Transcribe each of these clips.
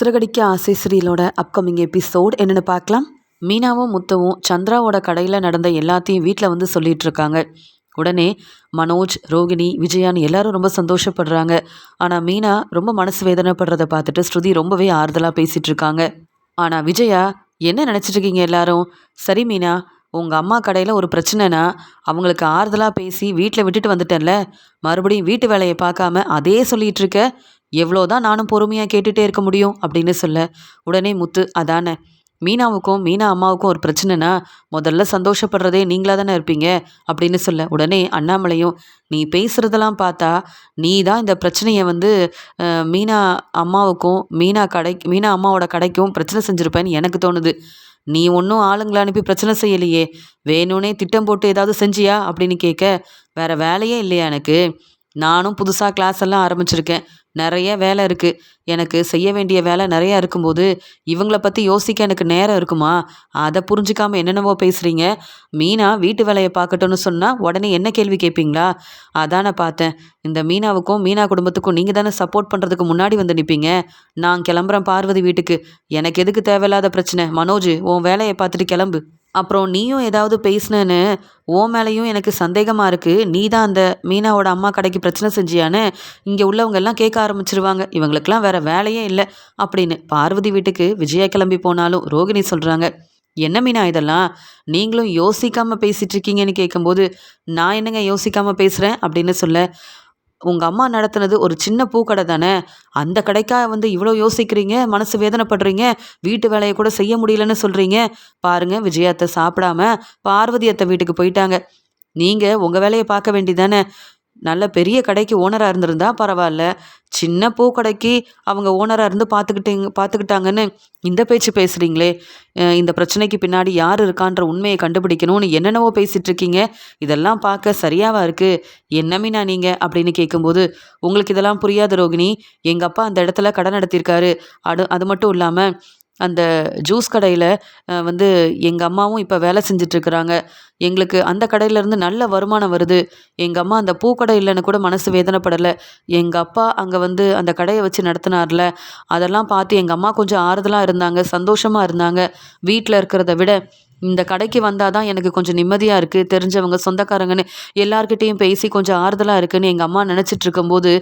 சிறகடிக்க ஆசை சீரியலோட upcoming episode என்னென்னு பார்க்கலாம். மீனாவும் முத்துவும் சந்திராவோட கடையில் நடந்த எல்லாத்தையும் வீட்டில் வந்து சொல்லிட்டு இருக்காங்க. உடனே மனோஜ், ரோகிணி, விஜயான்னு எல்லாரும் ரொம்ப சந்தோஷப்படுறாங்க. ஆனால் மீனா ரொம்ப மனசு வேதனைப்படுறதை பார்த்துட்டு ஸ்ருதி ரொம்பவே ஆறுதலாக பேசிகிட்டு இருக்காங்க. ஆனால் விஜயா, என்ன நினச்சிட்டு இருக்கீங்க எல்லாரும்? சரி மீனா, உங்கள் அம்மா கடையில் ஒரு பிரச்சனைனா அவங்களுக்கு ஆறுதலாக பேசி வீட்டில் விட்டுட்டு வந்துட்டேன்ல, மறுபடியும் வீட்டு வேலையை பார்க்காம அதே சொல்லிகிட்டு இருக்க. எவ்வளோதான் நானும் பொறுமையாக கேட்டுகிட்டே இருக்க முடியும் அப்படின்னு சொல்ல, உடனே முத்து, அதானே மீனாவுக்கும் மீனா அம்மாவுக்கும் ஒரு பிரச்சனைனா முதல்ல சந்தோஷப்படுறதே நீங்களாக தானே இருப்பீங்க அப்படின்னு சொல்ல, உடனே அண்ணாமலையும், நீ பேசுகிறதெல்லாம் பார்த்தா நீ தான் இந்த பிரச்சனையை வந்து மீனா அம்மாவுக்கும் மீனா அம்மாவோட கடைக்கும் பிரச்சனை செஞ்சுருப்பேன்னு எனக்கு தோணுது. நீ ஒன்றும் ஆளுங்களை அனுப்பி பிரச்சனை செய்யலையே, வேணும்னே திட்டம் போட்டு ஏதாவது செஞ்சியா அப்படின்னு கேட்க, வேற வேலையே இல்லையா எனக்கு? நானும் புதுசாக கிளாஸ் எல்லாம் ஆரம்பிச்சிருக்கேன். நிறைய வேலை இருக்குது. எனக்கு செய்ய வேண்டிய வேலை நிறையா இருக்கும்போது இவங்கள பற்றி யோசிக்க எனக்கு நேரம் இருக்குமா? அதை புரிஞ்சுக்காமல் என்னென்னவோ பேசுகிறீங்க. மீனா வீட்டு வேலையை பார்க்கட்டும்னு சொன்னால் உடனே என்ன கேள்வி கேட்பீங்களா? அதான் நான் பார்த்தேன். இந்த மீனாவுக்கும் மீனா குடும்பத்துக்கும் நீங்கள் தானே சப்போர்ட் பண்ணுறதுக்கு முன்னாடி வந்து நிற்பீங்க. நான் கிளம்புறேன் பார்வதி வீட்டுக்கு. எனக்கு எதுக்கு தேவையில்லாத பிரச்சனை? மனோஜ், உன் வேலையை பார்த்துட்டு கிளம்பு. அப்புறம் நீயும் ஏதாவது பேசுனேன்னு உன் மேலேயும் எனக்கு சந்தேகமாக இருக்குது. நீ தான் அந்த மீனாவோட அம்மா கடைக்கு பிரச்சனை செஞ்சியான்னு இங்கே உள்ளவங்க எல்லாம் கேட்க ஆரம்பிச்சிருவாங்க. இவங்களுக்கெல்லாம் வேற வேலையே இல்லை அப்படின்னு பார்வதி வீட்டுக்கு விஜயா கிளம்பி போனாலும் ரோகிணி சொல்கிறாங்க. என்ன மீனா இதெல்லாம்? நீங்களும் யோசிக்காமல் பேசிகிட்டு இருக்கீங்கன்னு கேட்கும்போது, நான் என்னங்க யோசிக்காமல் பேசுகிறேன் அப்படின்னு சொல்ல, உங்கள் அம்மா நடத்துனது ஒரு சின்ன பூக்கடை தானே, அந்த கடைக்காக வந்து இவ்வளோ யோசிக்கிறீங்க, மனசு வேதனைப்படுறீங்க, வீட்டு வேலையை கூட செய்ய முடியலன்னு சொல்கிறீங்க. பாருங்க, விஜயாத்தை சாப்பிடாம பார்வதி அத்தை வீட்டுக்கு போயிட்டாங்க. நீங்கள் உங்கள் வேலையை பார்க்க வேண்டியதானே? நல்ல பெரிய கடைக்கு ஓனராக இருந்திருந்தா பரவாயில்ல, சின்ன பூக்கடைக்கு அவங்க ஓனராக இருந்து பார்த்துக்கிட்டாங்கன்னு இந்த பேச்சு பேசுகிறீங்களே. இந்த பிரச்சனைக்கு பின்னாடி யார் இருக்கான்ற உண்மையை கண்டுபிடிக்கணும்னு என்னென்னவோ பேசிகிட்டு இருக்கீங்க. இதெல்லாம் பார்க்க சரியாவா இருக்குது? என்ன மீனா நீங்கள் அப்படின்னு கேட்கும்போது, உங்களுக்கு இதெல்லாம் புரியாது ரோகிணி. எங்கள் அப்பா அந்த இடத்துல கடை நடத்தியிருக்காரு. அது மட்டும் இல்லாமல் அந்த ஜூஸ் கடையில் வந்து எங்கள் அம்மாவும் இப்போ வேலை செஞ்சிட்ருக்குறாங்க. எங்களுக்கு அந்த கடையிலேருந்து நல்ல வருமானம் வருது. எங்கள் அம்மா அந்த பூக்கடை இல்லைன்னு கூட மனசு வேதனைப்படலை. எங்கள் அப்பா அங்கே வந்து அந்த கடையை வச்சு நடத்தினார்ல, அதெல்லாம் பார்த்து எங்கள் அம்மா கொஞ்சம் ஆறுதலாக இருந்தாங்க, சந்தோஷமாக இருந்தாங்க. வீட்டில் இருக்கிறத விட இந்த கடைக்கு வந்தால் தான் எனக்கு கொஞ்சம் நிம்மதியாக இருக்குது, தெரிஞ்சவங்க சொந்தக்காரங்கன்னு எல்லார்கிட்டேயும் பேசி கொஞ்சம் ஆறுதலாக இருக்குன்னு எங்கள் அம்மா நினச்சிட்டு இருக்கும்போது,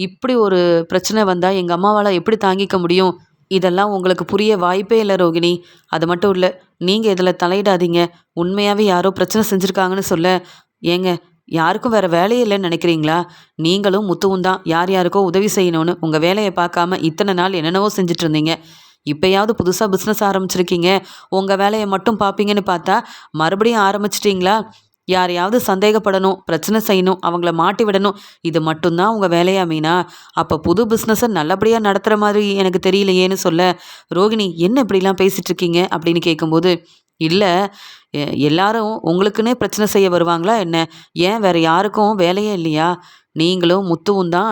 இப்படி ஒரு பிரச்சனை வந்தால் எங்கள் அம்மாவால் எப்படி தாங்கிக்க முடியும்? இதெல்லாம் உங்களுக்கு புரிய வாய்ப்பே இல்லை ரோகிணி. அது மட்டும் இல்லை, நீங்கள் இதில் தலையிடாதீங்க. உண்மையாகவே யாரோ பிரச்சனை செஞ்சுருக்காங்கன்னு சொல்ல, ஏங்க யாருக்கும் வேறு வேலையே இல்லைன்னு நினைக்கிறீங்களா? நீங்களும் முத்துவும் தான் யார் யாருக்கோ உதவி செய்யணும்னு உங்கள் வேலையை பார்க்காம இத்தனை நாள் என்னென்னவோ செஞ்சுட்டு இருந்தீங்க. இப்போயாவது புதுசாக பிஸ்னஸ் ஆரம்பிச்சிருக்கீங்க, உங்கள் வேலையை மட்டும் பார்ப்பீங்கன்னு பார்த்தா மறுபடியும் ஆரம்பிச்சிட்டிங்களா? யாரையாவது சந்தேகப்படணும், பிரச்சனை செய்யணும், அவங்கள மாட்டி விடணும், இது மட்டும்தான் உங்கள் வேலையா மீனா? அப்போ புது பிஸ்னஸை நல்லபடியாக நடத்துகிற மாதிரி எனக்கு தெரியலையேன்னு சொல்ல, ரோகிணி என்ன இப்படிலாம் பேசிகிட்டு இருக்கீங்க அப்படின்னு கேட்கும்போது, இல்லை, எல்லாரும் உங்களுக்குன்னே பிரச்சனை செய்ய வருவாங்களா என்ன? ஏன் வேறு யாருக்கும் வேலையே இல்லையா? நீங்களும் முத்துவும் தான்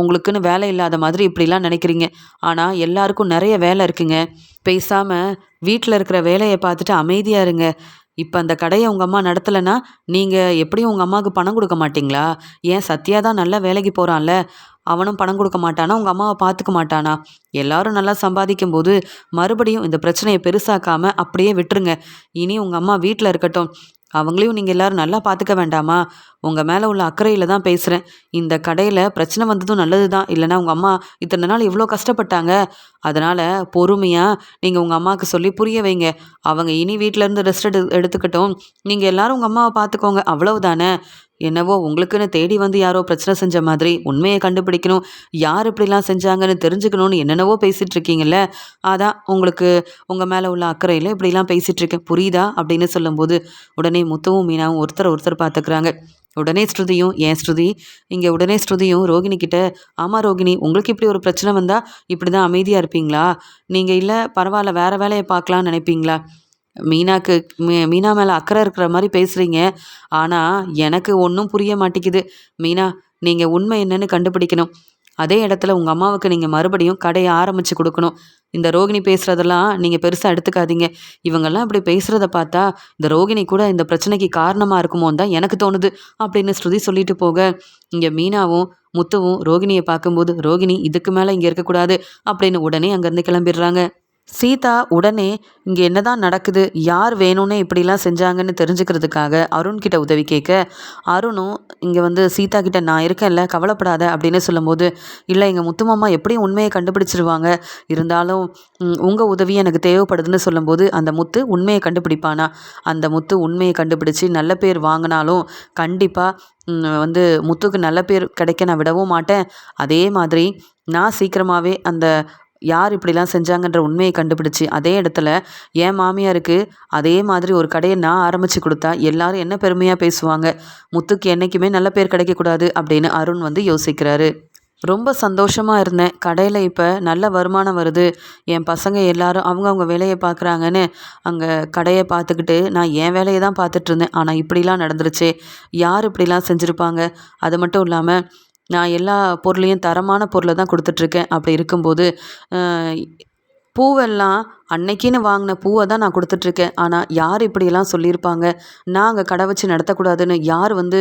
உங்களுக்குன்னு வேலை இல்லாத மாதிரி இப்படிலாம் நினைக்கிறீங்க. ஆனால் எல்லாருக்கும் நிறைய வேலை இருக்குங்க. பேசாமல் வீட்டில் இருக்கிற வேலையை பார்த்துட்டு அமைதியாக இருங்க. இப்போ அந்த கடையை உங்கள் அம்மா நடத்தலைன்னா நீங்கள் எப்படியும் உங்கள் அம்மாவுக்கு பணம் கொடுக்க மாட்டிங்களா? ஏன் சத்யா தான் நல்லா வேலைக்கு போகிறான்ல, அவனும் பணம் கொடுக்க மாட்டானா? உங்கள் அம்மாவை பார்த்துக்க மாட்டானா? எல்லாரும் நல்லா சம்பாதிக்கும் போது மறுபடியும் இந்த பிரச்சனையை பெருசாக்காமல் அப்படியே விட்டுருங்க. இனி உங்கள் அம்மா வீட்டில் இருக்கட்டும். அவங்களையும் நீங்கள் எல்லோரும் நல்லா பார்த்துக்க வேண்டாமா? உங்கள் மேலே உள்ள அக்கறையில் தான் பேசுகிறேன். இந்த கடையில் பிரச்சனை வந்ததும் நல்லது தான். இல்லைனா உங்கள் அம்மா இத்தனை நாள் இவ்வளோ கஷ்டப்பட்டாங்க. அதனால் பொறுமையாக நீங்கள் உங்கள் அம்மாவுக்கு சொல்லி புரிய வைங்க. அவங்க இனி வீட்டிலேருந்து ரெஸ்ட் எடுத்துக்கட்டும். நீங்கள் எல்லோரும் உங்கள் அம்மாவை பார்த்துக்கோங்க, அவ்வளவுதானே. என்னவோ உங்களுக்குன்னு தேடி வந்து யாரோ பிரச்சனை செஞ்ச மாதிரி உண்மையை கண்டுபிடிக்கணும், யார் இப்படிலாம் செஞ்சாங்கன்னு தெரிஞ்சுக்கணும்னு என்னென்னவோ பேசிகிட்டு இருக்கீங்கல்ல, அதான் உங்களுக்கு உங்கள் மேலே உள்ள அக்கறையில் இப்படிலாம் பேசிகிட்டு இருக்கேன், புரியுதா அப்படின்னு சொல்லும்போது, உடனே முத்துவும் மீனாவும் ஒருத்தர் பார்த்துக்கிறாங்க. உடனே ஸ்ருதியும் ரோகிணி கிட்ட, ஆமாம் ரோகிணி, உங்களுக்கு இப்படி ஒரு பிரச்சனை வந்தால் இப்படி தான் அமைதியாக இருப்பீங்களா? நீங்கள் இல்லை பரவாயில்ல வேறு வேலையை பார்க்கலான்னு நினைப்பீங்களா? மீனா மேலே அக்கறை இருக்கிற மாதிரி பேசுகிறீங்க. ஆனால் எனக்கு ஒன்றும் புரிய மாட்டேங்குது மீனா. நீங்கள் உண்மை என்னன்னு கண்டுபிடிக்கணும். அதே இடத்துல உங்கள் அம்மாவுக்கு நீங்கள் மறுபடியும் கடையை ஆரம்பித்து கொடுக்கணும். இந்த ரோகிணி பேசுகிறதெல்லாம் நீங்கள் பெருசாக எடுத்துக்காதீங்க. இவங்கெல்லாம் இப்படி பேசுகிறத பார்த்தா இந்த ரோகிணி கூட இந்த பிரச்சனைக்கு காரணமாக இருக்குமோன்னு தான் எனக்கு தோணுது அப்படின்னு ஸ்ருதி சொல்லிட்டு போக, இங்கே மீனாவும் முத்துவும் ரோகிணியை பார்க்கும்போது, ரோகிணி இதுக்கு மேலே இங்கே இருக்கக்கூடாது அப்படின்னு உடனே அங்கேருந்து கிளம்பிடுறாங்க. சீதா உடனே இங்கே என்னதான் நடக்குது, யார் வேணும்னே இப்படிலாம் செஞ்சாங்கன்னு தெரிஞ்சுக்கிறதுக்காக அருண்கிட்ட உதவி கேட்க, அருணும் இங்கே வந்து சீதா கிட்ட நான் இருக்கேன்ல கவலைப்படாத அப்படின்னு சொல்லும்போது, இல்லை எங்கள் முத்துமாமா எப்படியும் உண்மையை கண்டுபிடிச்சிருவாங்க, இருந்தாலும் உங்கள் உதவி எனக்கு தேவைப்படுதுன்னு சொல்லும்போது, அந்த முத்து உண்மையை கண்டுபிடிப்பானா, அந்த முத்து உண்மையை கண்டுபிடிச்சி நல்ல பேர் வாங்கினாலும் கண்டிப்பாக வந்து முத்துக்கு நல்ல பேர் கிடைக்க நான் விடவும் மாட்டேன். அதே மாதிரி நான் சீக்கிரமாகவே அந்த யார் இப்படிலாம் செஞ்சாங்கன்ற உண்மையை கண்டுபிடிச்சி அதே இடத்துல என் மாமியாருக்கு அதே மாதிரி ஒரு கடையை நான் ஆரம்பித்து கொடுத்தா எல்லாரும் என்ன பெருமையாக பேசுவாங்க, முத்துக்கு என்றைக்குமே நல்ல பேர் கிடைக்கக்கூடாது அப்படின்னு அருண் வந்து யோசிக்கிறாரு. ரொம்ப சந்தோஷமாக இருந்தேன், கடையில் இப்போ நல்ல வருமானம் வருது, என் பசங்க எல்லாரும் அவங்கவுங்க வேலையை பார்க்குறாங்கன்னு அங்கே கடையை பார்த்துக்கிட்டு நான் என் வேலையை தான் பார்த்துட்ருந்தேன். ஆனால் இப்படிலாம் நடந்துருச்சே, யார் இப்படிலாம் செஞ்சுருப்பாங்க. அது மட்டும் இல்லாமல் நான் எல்லா பொருளையும் தரமான பொருளை தான் கொடுத்துட்ருக்கேன். அப்படி இருக்கும்போது பூவெல்லாம் அன்னைக்குன்னு வாங்கின பூவை தான் நான் கொடுத்துட்ருக்கேன். ஆனால் யார் இப்படியெல்லாம் சொல்லியிருப்பாங்க, நான் அங்கே கடை வச்சு நடத்தக்கூடாதுன்னு யார் வந்து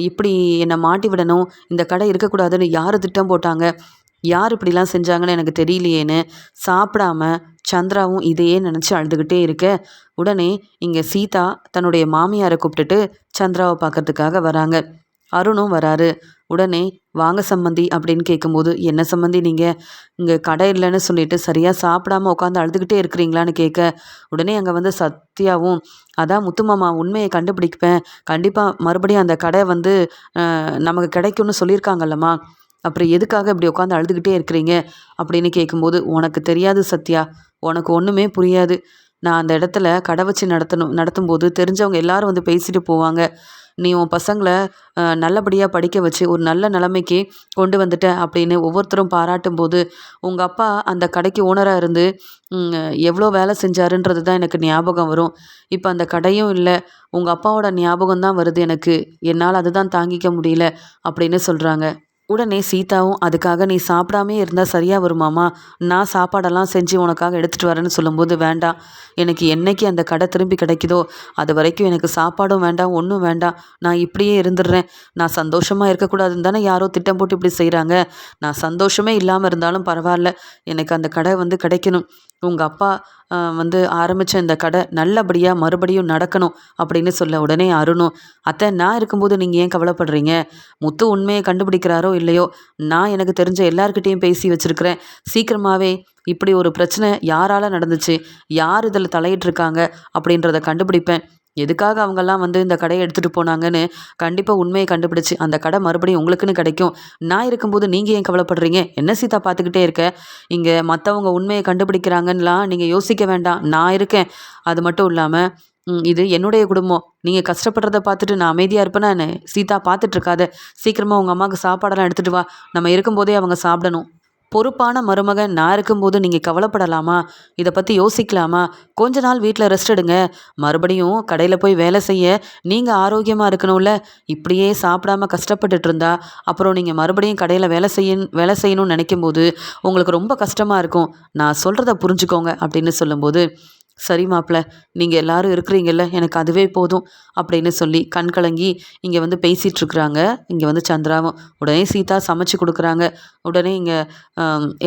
இப்படி என்னை மாட்டி விடணும், இந்த கடை இருக்கக்கூடாதுன்னு யார் திட்டம் போட்டாங்க, யார் இப்படிலாம் செஞ்சாங்கன்னு எனக்கு தெரியலையேன்னு சாப்பிடாம சந்திராவும் இதையே நினச்சி அழுதுகிட்டே இருக்க, உடனே இங்கே சீதா தன்னுடைய மாமியாரை கூப்பிட்டுட்டு சந்திராவை பார்க்கறதுக்காக வராங்க. அருணும் வராரு. உடனே வாங்க சம்மந்தி அப்படின்னு கேட்கும்போது, என்ன சம்மந்தி நீங்கள் இங்கே கடை இல்லைன்னு சொல்லிட்டு சரியாக சாப்பிடாம உட்காந்து அழுதுகிட்டே இருக்கிறீங்களான்னு கேட்க, உடனே அங்கே வந்து சத்யாவும், அதான் முத்துமாமா உண்மையை கண்டுபிடிப்பேன், கண்டிப்பாக மறுபடியும் அந்த கடை வந்து நமக்கு கிடைக்கும்னு சொல்லியிருக்காங்கல்லம்மா, அப்புறம் எதுக்காக இப்படி உட்காந்து அழுதுகிட்டே இருக்கிறீங்க அப்படின்னு கேட்கும்போது, உனக்கு தெரியாது சத்யா, உனக்கு ஒன்றுமே புரியாது. நான் அந்த இடத்துல கடை வச்சு நடத்தும்போது தெரிஞ்சவங்க எல்லாரும் வந்து பேசிட்டு போவாங்க. நீ உன் பசங்களை நல்லபடியாக படிக்க வச்சு ஒரு நல்ல நிலைமைக்கு கொண்டு வந்துட்ட அப்படின்னு ஒவ்வொருத்தரும் பாராட்டும்போது, உங்கள் அப்பா அந்த கடைக்கு ஓனராக இருந்து எவ்வளோ வேலை செஞ்சாருன்றது தான் எனக்கு ஞாபகம் வரும். இப்போ அந்த கடையும் இல்லை, உங்கள் அப்பாவோட ஞாபகம் தான் வருது எனக்கு, என்னால் அதுதான் தாங்கிக்க முடியல அப்படின்னு சொல்கிறாங்க. உடனே சீதாவும், அதுக்காக நீ சாப்பிடாமே இருந்தால் சரியாக வருமாமா, நான் சாப்பாடெல்லாம் செஞ்சு உனக்காக எடுத்துகிட்டு வரேன்னு சொல்லும்போது, வேண்டாம், எனக்கு என்னைக்கு அந்த கடை திரும்பி கிடைக்குதோ அது வரைக்கும் எனக்கு சாப்பாடும் வேண்டாம், ஒன்றும் வேண்டாம், நான் இப்படியே இருந்துடுறேன். நான் சந்தோஷமாக இருக்கக்கூடாதுன்னு தானே யாரோ திட்டம் போட்டு இப்படி செய்கிறாங்க, நான் சந்தோஷமே இல்லாமல் இருந்தாலும் பரவாயில்ல, எனக்கு அந்த கடை வந்து கிடைக்கணும், உங்கள் அப்பா வந்து ஆரம்பித்த இந்த கடை நல்லபடியாக மறுபடியும் நடக்கணும் அப்படின்னு சொல்ல, உடனே அருணும், அத்தை நான் இருக்கும்போது நீங்கள் ஏன் கவலைப்படுறீங்க, முத்து உண்மையை கண்டுபிடிக்கிறாரோ இல்லையோ, நான் எனக்கு தெரிஞ்ச எல்லார்கிட்டேயும் பேசி வச்சுருக்கிறேன், சீக்கிரமாகவே இப்படி ஒரு பிரச்சனை யாரால் நடந்துச்சு, யார் இதில் தலையிட்டிருக்காங்க அப்படின்றத கண்டுபிடிப்பேன், எதுக்காக அவங்கெல்லாம் வந்து இந்த கடையை எடுத்துகிட்டு போனாங்கன்னு கண்டிப்பாக உண்மையை கண்டுபிடிச்சி அந்த கடை மறுபடியும் உங்களுக்குன்னு கிடைக்கும். நான் இருக்கும்போது நீங்கள் ஏன் கவலைப்படுறீங்க, என்ன சீதா பார்த்துக்கிட்டே இருக்க, இங்கே மற்றவங்க உண்மையை கண்டுபிடிக்கிறாங்கன்னெலாம் நீங்கள் யோசிக்க வேண்டாம், நான் இருக்கேன். அது மட்டும் இல்லாமல் இது என்னுடைய குடும்பம், நீங்கள் கஷ்டப்படுறத பார்த்துட்டு நான் அமைதியாக இருப்பேன்னா என்ன, சீதா பார்த்துட்ருக்காத, சீக்கிரமாக உங்கள் அம்மாவுக்கு சாப்பாடெல்லாம் எடுத்துகிட்டு வா, நம்ம இருக்கும்போதே அவங்க சாப்பிடணும். பொறுப்பான மருமகன் நான் இருக்கும்போது நீங்கள் கவலைப்படலாமா, இதை பற்றி யோசிக்கலாமா, கொஞ்ச நாள் வீட்டில் ரெஸ்ட் எடுங்க, மறுபடியும் கடையில் போய் வேலை செய்ய நீங்கள் ஆரோக்கியமாக இருக்கணும்ல, இப்படியே சாப்பிடாம கஷ்டப்பட்டுட்டு இருந்தா அப்புறம் நீங்கள் மறுபடியும் கடையில் வேலை செய்யணும்னு நினைக்கும்போது உங்களுக்கு ரொம்ப கஷ்டமாக இருக்கும், நான் சொல்கிறத புரிஞ்சுக்கோங்க அப்படின்னு சொல்லும்போது, சரி மாப்பிள்ள, நீங்கள் எல்லாரும் இருக்கிறீங்கல்ல, எனக்கு அதுவே போதும் அப்படின்னு சொல்லி கண் கலங்கி இங்கே வந்து பேசிகிட்ருக்குறாங்க. இங்கே வந்து சந்திராவும் உடனே சீதா சமைச்சு கொடுக்குறாங்க. உடனே இங்கே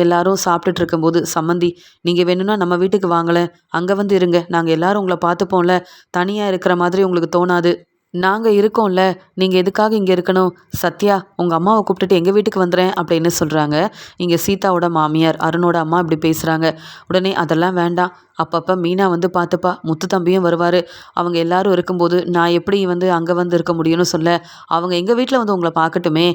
எல்லாரும் சாப்பிட்டுட்டு இருக்கும்போது, சம்மந்தி நீங்கள் வேணும்னா நம்ம வீட்டுக்கு வாங்கலை, அங்கே வந்து இருங்க, நாங்கள் எல்லோரும் உங்களை பார்த்துப்போம்ல, தனியாக இருக்கிற மாதிரி உங்களுக்கு தோணாது, நாங்கள் இருக்கோம்ல, நீங்கள் எதுக்காக இங்கே இருக்கணும், சத்யா உங்கள் அம்மாவை கூப்பிட்டுட்டு எங்கள் வீட்டுக்கு வந்துடுறேன் அப்படின்னு சொல்கிறாங்க. இங்கே சீதாவோட மாமியார் அருணோட அம்மா இப்படி பேசுகிறாங்க. உடனே அதெல்லாம் வேண்டாம், அப்பப்போ மீனா வந்து பார்த்துப்பா, முத்து தம்பியும் வருவார், அவங்க எல்லாரும் இருக்கும்போது நான் எப்படி வந்து அங்கே வந்து இருக்க முடியும்னு சொல்ல, அவங்க எங்கள் வீட்டில் வந்து உங்களை பார்க்கட்டுமே,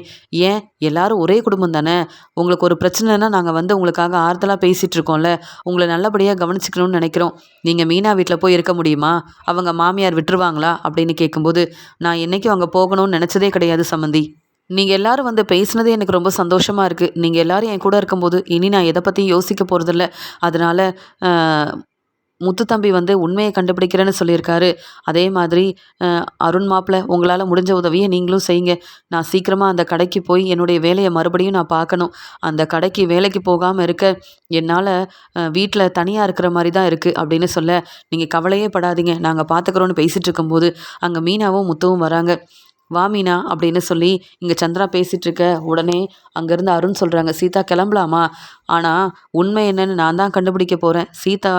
ஏன் எல்லாரும் ஒரே குடும்பம் தானே, உங்களுக்கு ஒரு பிரச்சனைனா நாங்கள் வந்து உங்களுக்காக ஆறுதலாக பேசிகிட்டு இருக்கோம்ல, உங்களை நல்லபடியாக கவனிச்சிக்கணும்னு நினைக்கிறோம், நீங்கள் மீனா வீட்டில் போய் இருக்க முடியுமா, அவங்க மாமியார் விட்டுருவாங்களா அப்படின்னு கேட்கும்போது, நான் என்றைக்கும் அங்கே போகணும்னு நினச்சதே கிடையாது சம்மந்தி, நீங்கள் எல்லோரும் வந்து பேசுனதே எனக்கு ரொம்ப சந்தோஷமாக இருக்குது, நீங்கள் எல்லோரும் என் கூட இருக்கும்போது இனி நான் எதை பற்றியும் யோசிக்க போகிறதில்ல, அதனால் முத்து தம்பி வந்து உண்மையை கண்டுபிடிக்கிறேன்னு சொல்லியிருக்காரு. அதே மாதிரி அருண் மாப்பிள உங்களால் முடிஞ்ச உதவியை நீங்களும் செய்யுங்க. நான் சீக்கிரமாக அந்த கடைக்கு போய் என்னுடைய வேலையை மறுபடியும் நான் பார்க்கணும். அந்த கடைக்கு வேலைக்கு போகாமல் இருக்க என்னால் வீட்டில் தனியாக இருக்கிற மாதிரி தான் இருக்குது அப்படின்னு சொல்ல, நீங்கள் கவலையே படாதீங்க, நாங்கள் பார்த்துக்குறோன்னு பேசிகிட்டு இருக்கும்போது அங்கே மீனாவும் முத்துவும் வராங்க. வா மீனா அப்படின்னு சொல்லி இங்கே சந்திரா பேசிகிட்டு இருக்க உடனே அங்கேருந்து அருண் சொல்கிறாங்க, சீதா கிளம்பலாமா? ஆனால் உண்மை என்னன்னு நான் தான் கண்டுபிடிக்க போகிறேன். சீதா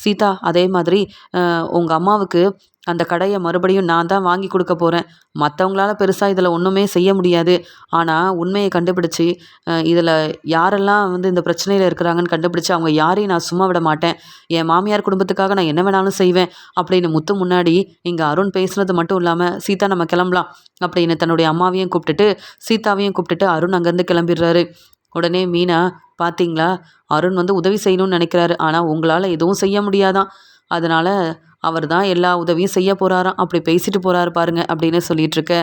சீதா அதே மாதிரி உங்கள் அம்மாவுக்கு அந்த கடையை மறுபடியும் நான் தான் வாங்கி கொடுக்க போகிறேன். மற்றவங்களால பெருசாக இதில் ஒன்றுமே செய்ய முடியாது. ஆனால் உண்மையை கண்டுபிடிச்சி இதில் யாரெல்லாம் வந்து இந்த பிரச்சனையில் இருக்கிறாங்கன்னு கண்டுபிடிச்சி அவங்க யாரையும் நான் சும்மா விட மாட்டேன். என் மாமியார் குடும்பத்துக்காக நான் என்ன வேணாலும் செய்வேன் அப்படின்னு முத்து முன்னாடி இங்கே அருண் பேசுனது மட்டும் இல்லாமல், சீதா நம்ம கிளம்பலாம் அப்படின்னு தன்னுடைய அம்மாவையும் கூப்பிட்டுட்டு சீதாவையும் கூப்பிட்டுட்டு அருண் அங்கேருந்து கிளம்பிடுறாரு. உடனே மீனா, பார்த்தீங்களா, அருண் வந்து உதவி செய்யணும்னு நினைக்கிறாரு. ஆனால் உங்களால் எதுவும் செய்ய முடியாதான். அதனால் அவர் தான் எல்லா உதவியும் செய்ய போகிறாராம். அப்படி பேசிட்டு போகிறாரு பாருங்க அப்படின்னு சொல்லிட்டு இருக்க,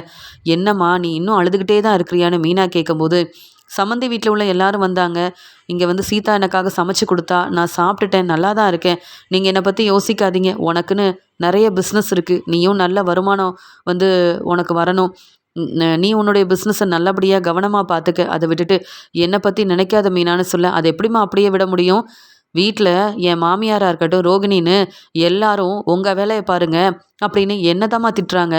என்னம்மா நீ இன்னும் அழுதுகிட்டே தான் இருக்கிறியான்னு மீனா கேட்கும்போது, சம்மந்தி வீட்டில் உள்ள எல்லாரும் வந்தாங்க. இங்கே வந்து சீதா எனக்காக சமைச்சு கொடுத்தா. நான் சாப்பிட்டுட்டேன், நல்லா தான் இருக்கேன். நீங்கள் என்னை பற்றி யோசிக்காதீங்க. உனக்குன்னு நிறைய பிஸ்னஸ் இருக்குது. நீயும் நல்ல வருமானம் வந்து உனக்கு வரணும். நீ உன்னுடைய பிஸ்னஸை நல்லபடியாக கவனமாக பார்த்துக்க. அதை விட்டுட்டு என்னை பற்றி நினைக்காத மீனான்னு சொல்ல, அது எப்படிம்மா அப்படியே விட முடியும்? வீட்டில் என் மாமியாராக இருக்கட்டும், ரோகிணின்னு எல்லாரும் உங்கள் வேலையை பாருங்க அப்படின்னு என்னதாம்மா திட்டுறாங்க.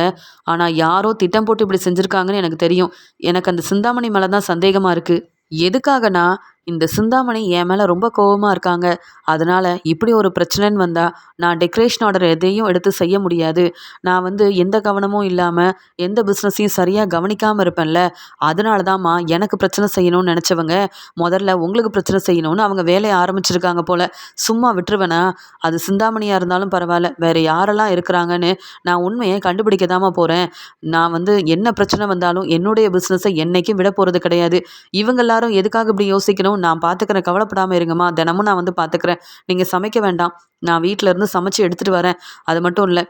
ஆனால் யாரோ திட்டம் போட்டு இப்படி செஞ்சுருக்காங்கன்னு எனக்கு தெரியும். எனக்கு அந்த சிந்தாமணி மேலே தான் சந்தேகமாக இருக்குது. எதுக்காகனா, இந்த சிந்தாமணி என் மேலே ரொம்ப கோவமாக இருக்காங்க. அதனால் இப்படி ஒரு பிரச்சனைன்னு வந்தால் நான் டெக்கரேஷன் ஆர்டர் எதையும் எடுத்து செய்ய முடியாது. நான் வந்து எந்த கவனமும் இல்லாமல் எந்த பிஸ்னஸையும் சரியாக கவனிக்காமல் இருப்பேன்ல. அதனால தான்மா எனக்கு பிரச்சனை செய்யணும்னு நினச்சவங்க முதல்ல உங்களுக்கு பிரச்சனை செய்யணும்னு அவங்க வேலையை ஆரம்பிச்சிருக்காங்க போல். சும்மா விட்டுருவேனா? அது சிந்தாமணியாக இருந்தாலும் பரவாயில்ல, வேறு யாரெல்லாம் இருக்கிறாங்கன்னு நான் உண்மையை கண்டுபிடிக்க தாம்மா போகிறேன். நான் வந்து என்ன பிரச்சனை வந்தாலும் என்னுடைய பிஸ்னஸை என்றைக்கும் விட போகிறது கிடையாது. இவங்க எல்லாரும் எதுக்காக இப்படி யோசிக்கணும்? நான் பார்த்துக்கிறேன், கவலைப்படாமல் இருங்கம்மா. தினமும் நான் வந்து பார்த்துக்கிறேன். நீங்கள் சமைக்க வேண்டாம். நான் வீட்டில் இருந்து சமைச்சு எடுத்துகிட்டு வரேன். அது மட்டும் இல்லை,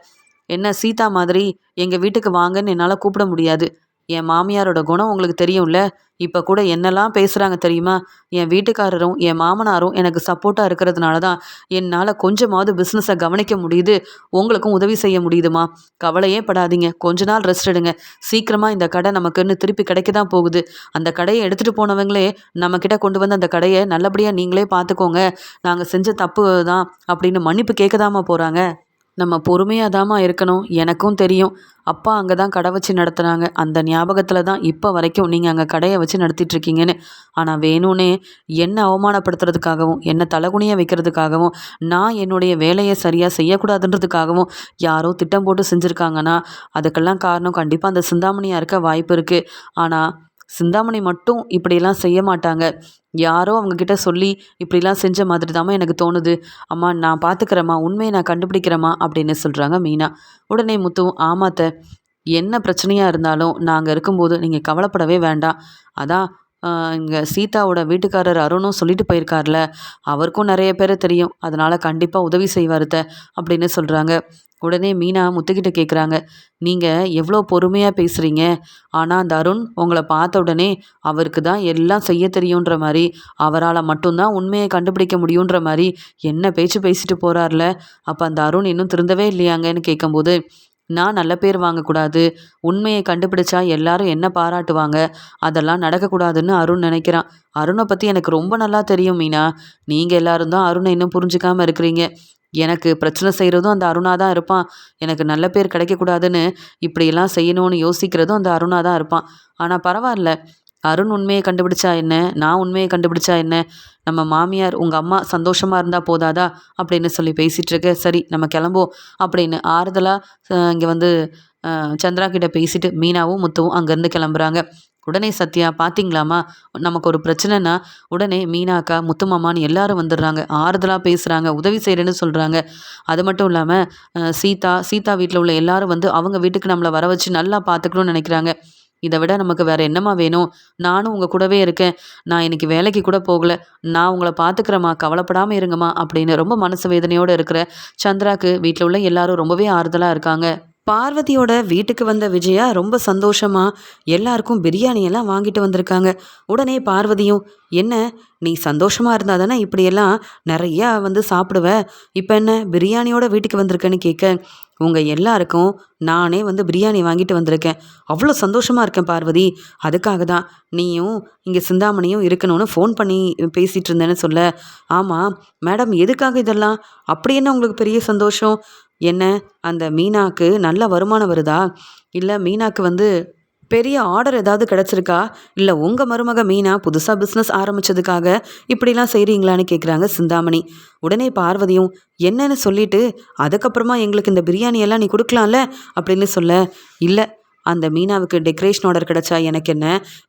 என்ன சீதா மாதிரி எங்கள் வீட்டுக்கு வாங்கன்னு என்னால் கூப்பிட முடியாது. என் மாமியாரோட குணம் உங்களுக்கு தெரியும்ல. இப்போ கூட என்னெல்லாம் பேசுகிறாங்க தெரியுமா? என் வீட்டுக்காரரும் என் மாமனாரும் எனக்கு சப்போர்ட்டாக இருக்கிறதுனால தான் என்னால் கொஞ்சமாவது பிஸ்னஸை கவனிக்க முடியுது. உங்களுக்கும் உதவி செய்ய முடியுதுமா. கவலையே படாதீங்க. கொஞ்ச நாள் ரெஸ்ட் எடுங்க. சீக்கிரமாக இந்த கடை நமக்குன்னு திருப்பி கிடைக்க தான் போகுது. அந்த கடையை எடுத்துகிட்டு போனவங்களே நம்மக்கிட்ட கொண்டு வந்து அந்த கடையை நல்லபடியாக நீங்களே பார்த்துக்கோங்க, நாங்கள் செஞ்ச தப்பு தான் அப்படின்னு மன்னிப்பு கேட்க தாம்மா போகிறாங்க. நம்ம பொறுமையாக தாம்மா இருக்கணும். எனக்கும் தெரியும், அப்பா அங்கே தான் கடை வச்சு நடத்துனாங்க. அந்த ஞாபகத்தில் தான் இப்போ வரைக்கும் நீங்கள் அங்கே கடையை வச்சு நடத்திட்டுருக்கீங்கன்னு. ஆனால் வேணும்னே என்னை அவமானப்படுத்துறதுக்காகவும் என்னை தலகுனிய வைக்கிறதுக்காகவும் நான் என்னுடைய வேலையை சரியாக செய்யக்கூடாதுன்றதுக்காகவும் யாரோ திட்டம் போட்டு செஞ்சுருக்காங்கன்னா அதுக்கெல்லாம் காரணம் கண்டிப்பாக அந்த சிந்தாமணியாக இருக்க வாய்ப்பு இருக்குது. ஆனால் சிந்தாமணி மட்டும் இப்படியெல்லாம் செய்ய மாட்டாங்க. யாரோ அவங்கக்கிட்ட சொல்லி இப்படிலாம் செஞ்ச மாதிரி தாம்மா எனக்கு தோணுது. அம்மா நான் பார்த்துக்கிறேம்மா, உண்மையை நான் கண்டுபிடிக்கிறேம்மா அப்படின்னு சொல்கிறாங்க மீனா. உடனே முத்துவும், ஆமாத்த, என்ன பிரச்சனையாக இருந்தாலும் நாங்கள் இருக்கும்போது நீங்கள் கவலைப்படவே வேண்டாம். அதான் இங்கே சீதாவோட வீட்டுக்காரர் அருணும் சொல்லிட்டு போயிருக்கார்ல, அவருக்கும் நிறைய பேரை தெரியும். அதனால் கண்டிப்பாக உதவி செய்வாருத்த அப்படின்னு சொல்கிறாங்க. உடனே மீனா முத்துக்கிட்ட கேட்குறாங்க, நீங்கள் எவ்வளோ பொறுமையாக பேசுகிறீங்க. ஆனால் அந்த அருண் உங்களை பார்த்த உடனே அவருக்கு தான் எல்லாம் செய்ய தெரியுன்ற மாதிரி, அவரால் மட்டும்தான் உண்மையை கண்டுபிடிக்க முடியுன்ற மாதிரி என்ன பேச்சு பேசிட்டு போகிறார்ல. அப்போ அந்த அருண் இன்னும் திருந்தவே இல்லையாங்கன்னு கேட்கும்போது, நான் நல்ல பேர் வாங்கக்கூடாது, உண்மையை கண்டுபிடிச்சா எல்லாரும் என்ன பாராட்டுவாங்க, அதெல்லாம் நடக்கக்கூடாதுன்னு அருண் நினைக்கிறான். அருணை பற்றி எனக்கு ரொம்ப நல்லா தெரியும் மீனா. நீங்கள் எல்லாரும் தான் அருணை இன்னும் புரிஞ்சுக்காமல் இருக்கிறீங்க. எனக்கு பிரச்சனை செய்கிறதும் அந்த அருணா தான் இருப்பான். எனக்கு நல்ல பேர் கிடைக்கக்கூடாதுன்னு இப்படியெல்லாம் செய்யணும்னு யோசிக்கிறதும் அந்த அருணா தான் இருப்பான். ஆனால் பரவாயில்ல, அருண் உண்மையை கண்டுபிடிச்சா என்ன, நான் உண்மையை கண்டுபிடிச்சா என்ன, நம்ம மாமியார் உங்கள் அம்மா சந்தோஷமாக இருந்தால் போதாதா அப்படின்னு சொல்லி பேசிகிட்டு இருக்க. சரி நம்ம கிளம்புவோம் அப்படின்னு ஆறுதலாக இங்கே வந்து சந்திரா கிட்ட பேசிட்டு மீனாவும் முத்துவும் அங்கேருந்து கிளம்புறாங்க. உடனே சத்யா, பார்த்தீங்களாம்மா, நமக்கு ஒரு பிரச்சனைனா உடனே மீனா அக்கா, முத்து மாமான்னு எல்லாரும் வந்துடுறாங்க, ஆறுதலாக பேசுகிறாங்க, உதவி செய்கிறேன்னு சொல்கிறாங்க. அது மட்டும் இல்லாமல் சீதா வீட்டில் உள்ள எல்லாரும் வந்து அவங்க வீட்டுக்கு நம்மளை வர வச்சு நல்லா பார்த்துக்கணும்னு நினைக்கிறாங்க. இதை விட நமக்கு வேறு என்னம்மா வேணும்? நானும் உங்கள் கூடவே இருக்கேன். நான் இன்னைக்கு வேலைக்கு கூட போகலை. நான் உங்களை பார்த்துக்கிறேம்மா, கவலைப்படாமல் இருங்கம்மா அப்படின்னு ரொம்ப மனசு வேதனையோடு இருக்கிற சந்திராக்கு வீட்டில் உள்ள எல்லாரும் ரொம்பவே ஆறுதலாக இருக்காங்க. பார்வதியோட வீட்டுக்கு வந்த விஜயா ரொம்ப சந்தோஷமா எல்லாருக்கும் பிரியாணி எல்லாம் வாங்கிட்டு வந்திருக்காங்க. உடனே பார்வதியும், என்ன நீ சந்தோஷமா இருந்தா தானே இப்படியெல்லாம் நிறையா வந்து சாப்பிடுவ, இப்போ என்ன பிரியாணியோட வீட்டுக்கு வந்திருக்கேன்னு கேட்க, உங்க எல்லாருக்கும் நானே வந்து பிரியாணி வாங்கிட்டு வந்திருக்கேன், அவ்வளோ சந்தோஷமா இருக்கேன் பார்வதி. அதுக்காக தான் நீயும் இங்கே சிந்தாமணியும் இருக்கணும்னு ஃபோன் பண்ணி பேசிட்டு இருந்தேன்னு சொல்ல, ஆமாம் மேடம் எதுக்காக இதெல்லாம், அப்படி என்ன உங்களுக்கு பெரிய சந்தோஷம், என்ன அந்த மீனாக்கு நல்ல வருமானம் வருதா? இல்ல மீனாக்கு வந்து பெரிய ஆர்டர் ஏதாவது கிடைச்சிருக்கா? இல்ல உங்க மருமக மீனா புதுசா பிசினஸ் ஆரம்பிச்சதுக்காக இப்படிலாம் செய்றீங்களான்னு கேட்குறாங்க சிந்தாமணி. உடனே பார்வதியும், என்னன்னு சொல்லிட்டு அதுக்கப்புறமா எங்களுக்கு இந்த பிரியாணி எல்லாம் நீ குடுக்கலாம்ல அப்படின்னு சொல்ல, இல்ல அந்த மீனாவுக்கு டெக்கரேஷன் ஆர்டர் கிடைச்சா எனக்கு என்ன?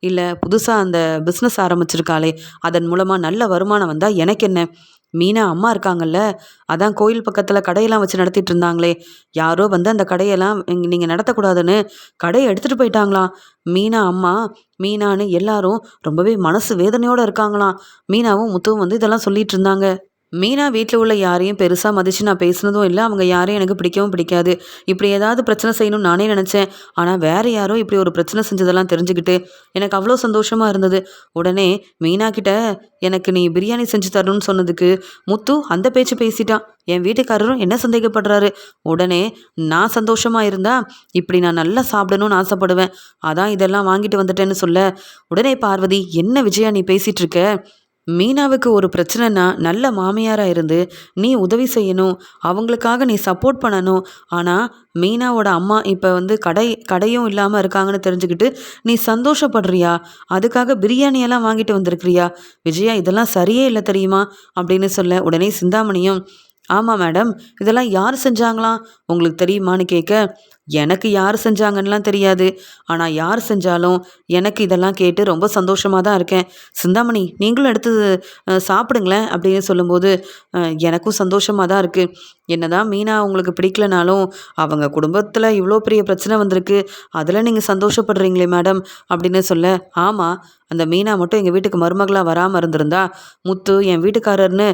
இல்ல புதுசா அந்த பிசினஸ் ஆரம்பிச்சிருக்காளே அதன் மூலமா நல்ல வருமானம் வந்தா எனக்கு என்ன? மீனா அம்மா இருக்காங்கல்ல, அதான் கோயில் பக்கத்துல கடையெல்லாம் வச்சு நடத்திட்டு இருந்தாங்களே, யாரோ வந்து அந்த கடையெல்லாம் நீங்க நடத்தக்கூடாதுன்னு கடையை எடுத்துட்டு போயிட்டாங்களாம். மீனா அம்மா, மீனான்னு எல்லாரும் ரொம்பவே மனசு வேதனையோட இருக்காங்களாம். மீனாவும் முத்துவும் வந்து இதெல்லாம் சொல்லிட்டு இருந்தாங்க. மீனா வீட்டில் உள்ள யாரையும் பெருசாக மதித்து நான் பேசினதும் இல்லை, அவங்க யாரையும் எனக்கு பிடிக்கவும் பிடிக்காது. இப்படி ஏதாவது பிரச்சனை செய்யணும்னு நானே நினச்சேன். ஆனால் வேறு யாரோ இப்படி ஒரு பிரச்சனை செஞ்சதெல்லாம் தெரிஞ்சுக்கிட்டு எனக்கு அவ்வளோ சந்தோஷமாக இருந்தது. உடனே மீனா கிட்ட எனக்கு நீ பிரியாணி செஞ்சு தரணும்னு சொன்னதுக்கு முத்து அந்த பேச்சு பேசிட்டான். என் வீட்டுக்காரரும் என்ன சந்தேகப்படுறாரு. உடனே நான் சந்தோஷமாக இருந்தா இப்படி நான் நல்லா சாப்பிடணும்னு ஆசைப்படுவேன். அதான் இதெல்லாம் வாங்கிட்டு வந்துட்டேன்னு சொல்ல, உடனே பார்வதி, என்ன விஜயா நீ பேசிகிட்டு இருக்க? மீனாவுக்கு ஒரு பிரச்சனைனா நல்ல மாமியாராக இருந்து நீ உதவி செய்யணும், அவங்களுக்காக நீ சப்போர்ட் பண்ணணும். ஆனால் மீனாவோட அம்மா இப்போ வந்து கடையும் இல்லாமல் இருக்காங்கன்னு தெரிஞ்சுக்கிட்டு நீ சந்தோஷப்படுறியா? அதுக்காக பிரியாணியெல்லாம் வாங்கிட்டு வந்திருக்கிறியா? விஜயா இதெல்லாம் சரியே இல்லை தெரியுமா அப்படின்னு சொல்ல, உடனே சிந்தாமணியும், ஆமாம் மேடம், இதெல்லாம் யார் செஞ்சாங்களாம் உங்களுக்கு தெரியுமான்னு கேட்க, எனக்கு யார் செஞ்சாங்கன்னெலாம் தெரியாது, ஆனால் யார் செஞ்சாலும் எனக்கு இதெல்லாம் கேட்டு ரொம்ப சந்தோஷமாக தான் இருக்கேன். சிந்தாமணி நீங்களும் எடுத்து சாப்பிடுங்களேன் அப்படின்னு சொல்லும்போது, எனக்கும் சந்தோஷமாக தான் இருக்குது. என்னதான் மீனா உங்களுக்கு பிடிக்கலனாலும் அவங்க குடும்பத்தில் இவ்வளோ பெரிய பிரச்சனை வந்திருக்கு, அதில் நீங்கள் சந்தோஷப்படுறீங்களே மேடம் அப்படின்னு சொல்ல, ஆமாம் அந்த மீனா மட்டும் எங்கள் வீட்டுக்கு மருமகளாக வராமல் இருந்திருந்தா முத்து என் வீட்டுக்காரர்னு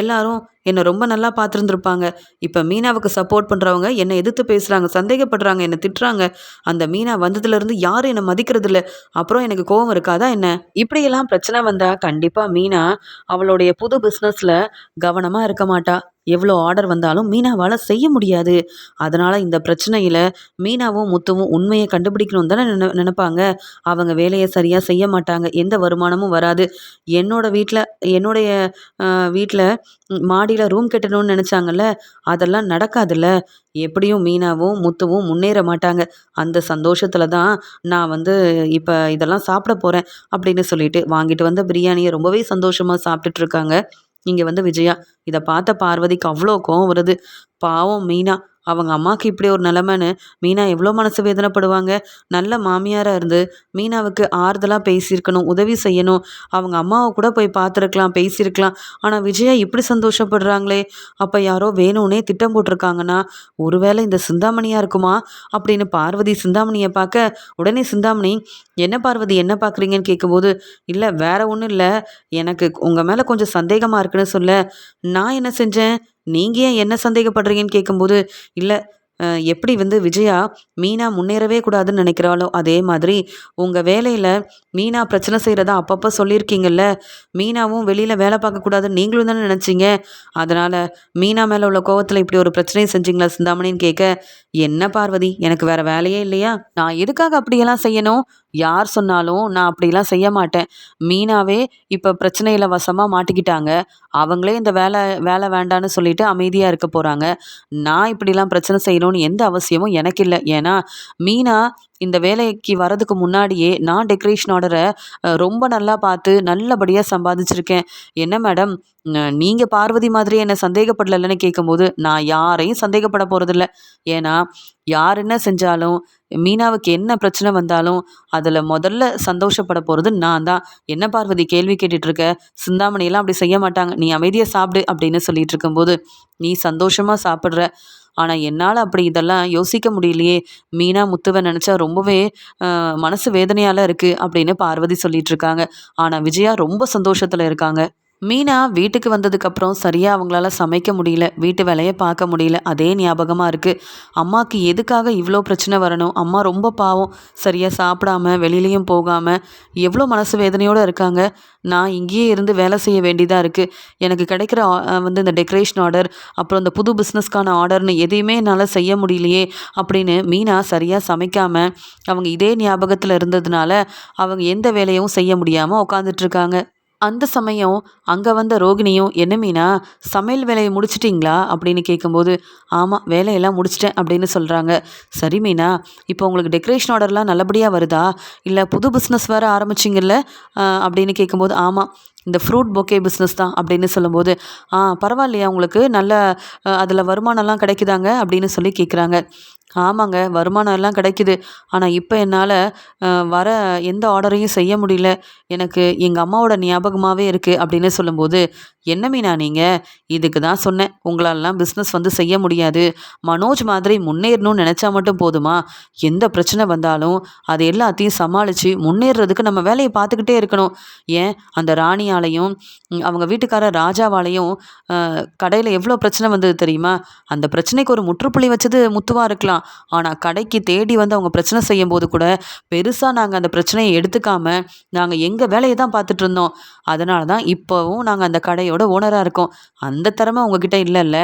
எல்லாரும் என்னை ரொம்ப நல்லா பார்த்துருந்துருப்பாங்க. இப்போ மீனாவுக்கு சப்போர்ட் பண்ணுறவங்க என்னை எதிர்த்து பேசுகிறாங்க, சந்தேகப்படுறாங்க, என்னை திட்டுறாங்க. அந்த மீனா வந்ததுலேருந்து யாரும் என்னை மதிக்கிறதில்ல. அப்புறம் எனக்கு கோவம் இருக்காதா என்ன? இப்படியெல்லாம் பிரச்சனை வந்தால் கண்டிப்பாக மீனா அவளுடைய புது பிஸ்னஸில் கவனமாக இருக்க மாட்டா. எவ்வளோ ஆர்டர் வந்தாலும் மீனாவால் செய்ய முடியாது. அதனால் இந்த பிரச்சனையில் மீனாவும் முத்துவும் உண்மையை கண்டுபிடிக்கணும் தானே நினைப்பாங்க. அவங்க வேலையை சரியாக செய்ய மாட்டாங்க, எந்த வருமானமும் வராது. என்னுடைய வீட்டில் மாடியில் ரூம் கட்டணும்னு நினச்சாங்கல்ல, அதெல்லாம் நடக்காதுல்ல. எப்படியும் மீனாவும் முத்துவும் முன்னேற மாட்டாங்க. அந்த சந்தோஷத்தில் தான் நான் வந்து இப்போ இதெல்லாம் சாப்பிட போகிறேன் அப்படின்னு சொல்லிட்டு வாங்கிட்டு வந்த பிரியாணியை ரொம்பவே சந்தோஷமாக சாப்பிட்டுட்டு இருக்காங்க. இங்கே வந்து விஜயா இதை பார்த்த பார்வதிக்கு அவ்வளோ கோவம் வருது. பாவம் மீனா, அவங்க அம்மாவுக்கு இப்படி ஒரு நிலமைன்னு மீனா எவ்வளோ மனசு வேதனைப்படுவாங்க. நல்ல மாமியாராக இருந்து மீனாவுக்கு ஆறுதலாக பேசியிருக்கணும், உதவி செய்யணும், அவங்க அம்மாவை கூட போய் பார்த்துருக்கலாம், பேசியிருக்கலாம். ஆனால் விஜயா இப்படி சந்தோஷப்படுறாங்களே, அப்போ யாரோ வேணும்னே திட்டம் போட்டிருக்காங்கன்னா ஒருவேளை இந்த சிந்தாமணியாக இருக்குமா அப்படின்னு பார்வதி சிந்தாமணியை பார்க்க, உடனே சிந்தாமணி, என்ன பார்வதி என்ன பார்க்குறீங்கன்னு கேட்கும்போது, இல்லை வேற ஒன்றும் இல்லை, எனக்கு உங்கள் மேலே கொஞ்சம் சந்தேகமாக இருக்குன்னு சொல்ல, நான் என்ன செஞ்சேன், நீங்கள் ஏன் என்ன சந்தேகப்படுறீங்கன்னு கேட்கும்போது, இல்லை எப்படி வந்து விஜயா மீனா முன்னேறவே கூடாதுன்னு நினைக்கிறாளோ அதே மாதிரி உங்கள் வேலையில் மீனா பிரச்சனை செய்கிறதா அப்பப்போ சொல்லியிருக்கீங்கல்ல, மீனாவும் வெளியில் வேலை பார்க்கக்கூடாதுன்னு நீங்களும் தானே நினச்சிங்க, அதனால் மீனா மேலே உள்ள கோவத்தில் இப்படி ஒரு பிரச்சனையை செஞ்சீங்களா சிந்தாமணின்னு கேட்க, என்ன பார்வதி எனக்கு வேறு வேலையே இல்லையா, நான் எதுக்காக அப்படியெல்லாம் செய்யணும், யார் சொன்னாலும் நான் அப்படிலாம் செய்ய மாட்டேன். மீனாவே இப்போ பிரச்சனையில் வசமாக மாட்டிக்கிட்டாங்க, அவங்களே இந்த வேலை வேலை வேண்டான்னு சொல்லிட்டு அமைதியாக இருக்க போகிறாங்க. நான் இப்படிலாம் பிரச்சனை செய்யணும்னு எந்த அவசியமும் எனக்கு இல்லை. ஏன்னா மீனா இந்த வேலைக்கு வரதுக்கு முன்னாடியே நான் டெக்கரேஷன் ஆர்டரை ரொம்ப நல்லா பார்த்து நல்லபடியாக சம்பாதிச்சிருக்கேன். என்ன மேடம் நீங்கள் பார்வதி மாதிரி என்னை சந்தேகப்படலைன்னு கேட்கும்போது, நான் யாரையும் சந்தேகப்பட போகிறதில்ல. ஏன்னா யார் என்ன செஞ்சாலும் மீனாவுக்கு என்ன பிரச்சனை வந்தாலும் அதில் முதல்ல சந்தோஷப்பட போகிறது நான் தான். என்ன பார்வதி கேள்வி கேட்டுட்ருக்க, சிந்தாமணியெல்லாம் அப்படி செய்ய மாட்டாங்க, நீ அமைதியாக சாப்பிடு அப்படின்னு சொல்லிட்டு இருக்கும்போது, நீ சந்தோஷமாக சாப்பிட்ற, ஆனால் என்னால் அப்படி இதெல்லாம் யோசிக்க முடியலையே, மீனா முத்துவை நினச்சா ரொம்பவே மனசு வேதனையால் இருக்குது அப்படின்னு பார்வதி சொல்லிட்டு இருக்காங்க. ஆனால் விஜயா ரொம்ப சந்தோஷத்தில் இருக்காங்க. மீனா வீட்டுக்கு வந்ததுக்கப்புறம் சரியாக அவங்களால சமைக்க முடியல, வீட்டு வேலையை பார்க்க முடியல. அதே ஞாபகமாக இருக்குது. அம்மாவுக்கு எதுக்காக இவ்வளோ பிரச்சனை வரணும்? அம்மா ரொம்ப பாவம். சரியாக சாப்பிடாம வெளியிலையும் போகாமல் எவ்வளோ மனசு வேதனையோடு இருக்காங்க. நான் இங்கேயே இருந்து வேலை செய்ய வேண்டியதாக இருக்குது. எனக்கு கிடைக்கிற வந்து இந்த டெக்கரேஷன் ஆர்டர், அப்புறம் இந்த புது பிஸ்னஸ்க்கான ஆர்டர்னு எதையுமே என்னால் செய்ய முடியலையே அப்படின்னு மீனா சரியாக சமைக்காமல் அவங்க இதே ஞாபகத்தில் இருந்ததுனால அவங்க எந்த வேலையும் செய்ய முடியாமல் உட்காந்துட்ருக்காங்க. அந்த சமயம் அங்கே வந்த ரோகிணியும், "என்ன மீனா, சமையல் வேலையை முடிச்சிட்டிங்களா?" அப்படின்னு கேட்கும்போது, "ஆமாம், வேலையெல்லாம் முடிச்சிட்டேன்" அப்படின்னு சொல்கிறாங்க. "சரி மீனா, இப்போ உங்களுக்கு டெக்கரேஷன் ஆர்டர்லாம் நல்லபடியாக வருதா? இல்லை புது பிஸ்னஸ் வேறு ஆரம்பிச்சிங்கல்ல?" அப்படின்னு கேட்கும்போது, "ஆமாம், இந்த ஃப்ரூட் பொக்கே பிஸ்னஸ் தான்" அப்படின்னு சொல்லும்போது, பரவாயில்லையா உங்களுக்கு நல்ல அதில் வருமானம்லாம் கிடைக்குதாங்க?" அப்படின்னு சொல்லி கேட்குறாங்க. "ஆமாங்க, வருமானம் எல்லாம் கிடைக்குது. ஆனால் இப்போ என்னால் வர எந்த ஆர்டரையும் செய்ய முடியல. எனக்கு எங்கள் அம்மாவோட ஞாபகமாகவே இருக்குது" அப்படின்னு சொல்லும்போது, "என்ன மீனா நீங்கள்? இதுக்கு தான் சொன்னேன், உங்களாலலாம் பிஸ்னஸ் வந்து செய்ய முடியாது. மனோஜ் மாதிரி முன்னேறணும்னு நினச்சா மட்டும் போதுமா? எந்த பிரச்சனை வந்தாலும் அது எல்லாத்தையும் சமாளித்து முன்னேறதுக்கு நம்ம வேலையை பார்த்துக்கிட்டே இருக்கணும். ஏன் அந்த ராணியாலையும் அவங்க வீட்டுக்காரர் ராஜாவாலையும் கடையில் எவ்வளோ பிரச்சனை வந்தது தெரியுமா? அந்த பிரச்சனைக்கு ஒரு முற்றுப்புள்ளி வச்சது முத்துவா இருக்கலாம். ஆனால் கடைக்கு தேடி வந்து அவங்க பிரச்சனை செய்யும்போது கூட பெருசாக நாங்கள் அந்த பிரச்சனையை எடுத்துக்காம நாங்கள் எங்கள் வேலையை தான் பார்த்துட்டு இருந்தோம். அதனால தான் இப்போவும் நாங்கள் அந்த கடையோட ஓனராக இருக்கோம். அந்த திறமை உங்ககிட்ட இல்லைல்ல.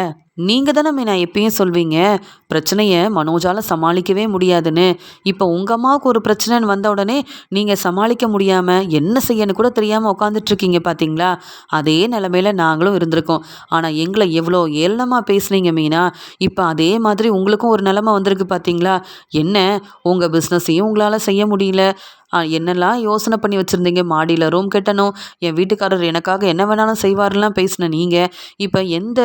நீங்கள் தானே மீனா எப்பயும் சொல்வீங்க, பிரச்சனையை மனோஜால் சமாளிக்கவே முடியாதுன்னு. இப்போ உங்கள் அம்மாவுக்கு ஒரு பிரச்சனைன்னு வந்த உடனே நீங்கள் சமாளிக்க முடியாமல் என்ன செய்யன்னு கூட தெரியாமல் உட்காந்துட்ருக்கீங்க பார்த்தீங்களா? அதே நிலமையில நாங்களும் இருந்திருக்கோம். ஆனால் எங்களை எவ்வளோ ஏளனமாக பேசுனீங்க மீனா. இப்போ அதே மாதிரி உங்களுக்கும் ஒரு நிலமை வந்திருக்கு பார்த்தீங்களா? என்ன, உங்கள் பிஸ்னஸையும் உங்களால் செய்ய முடியல. என்னெல்லாம் யோசனை பண்ணி வச்சுருந்தீங்க, மாடியில் ரூம் கட்டணும், என் வீட்டுக்காரர் எனக்காக என்ன வேணாலும் செய்வாருலாம் பேசின நீங்கள், இப்போ எந்த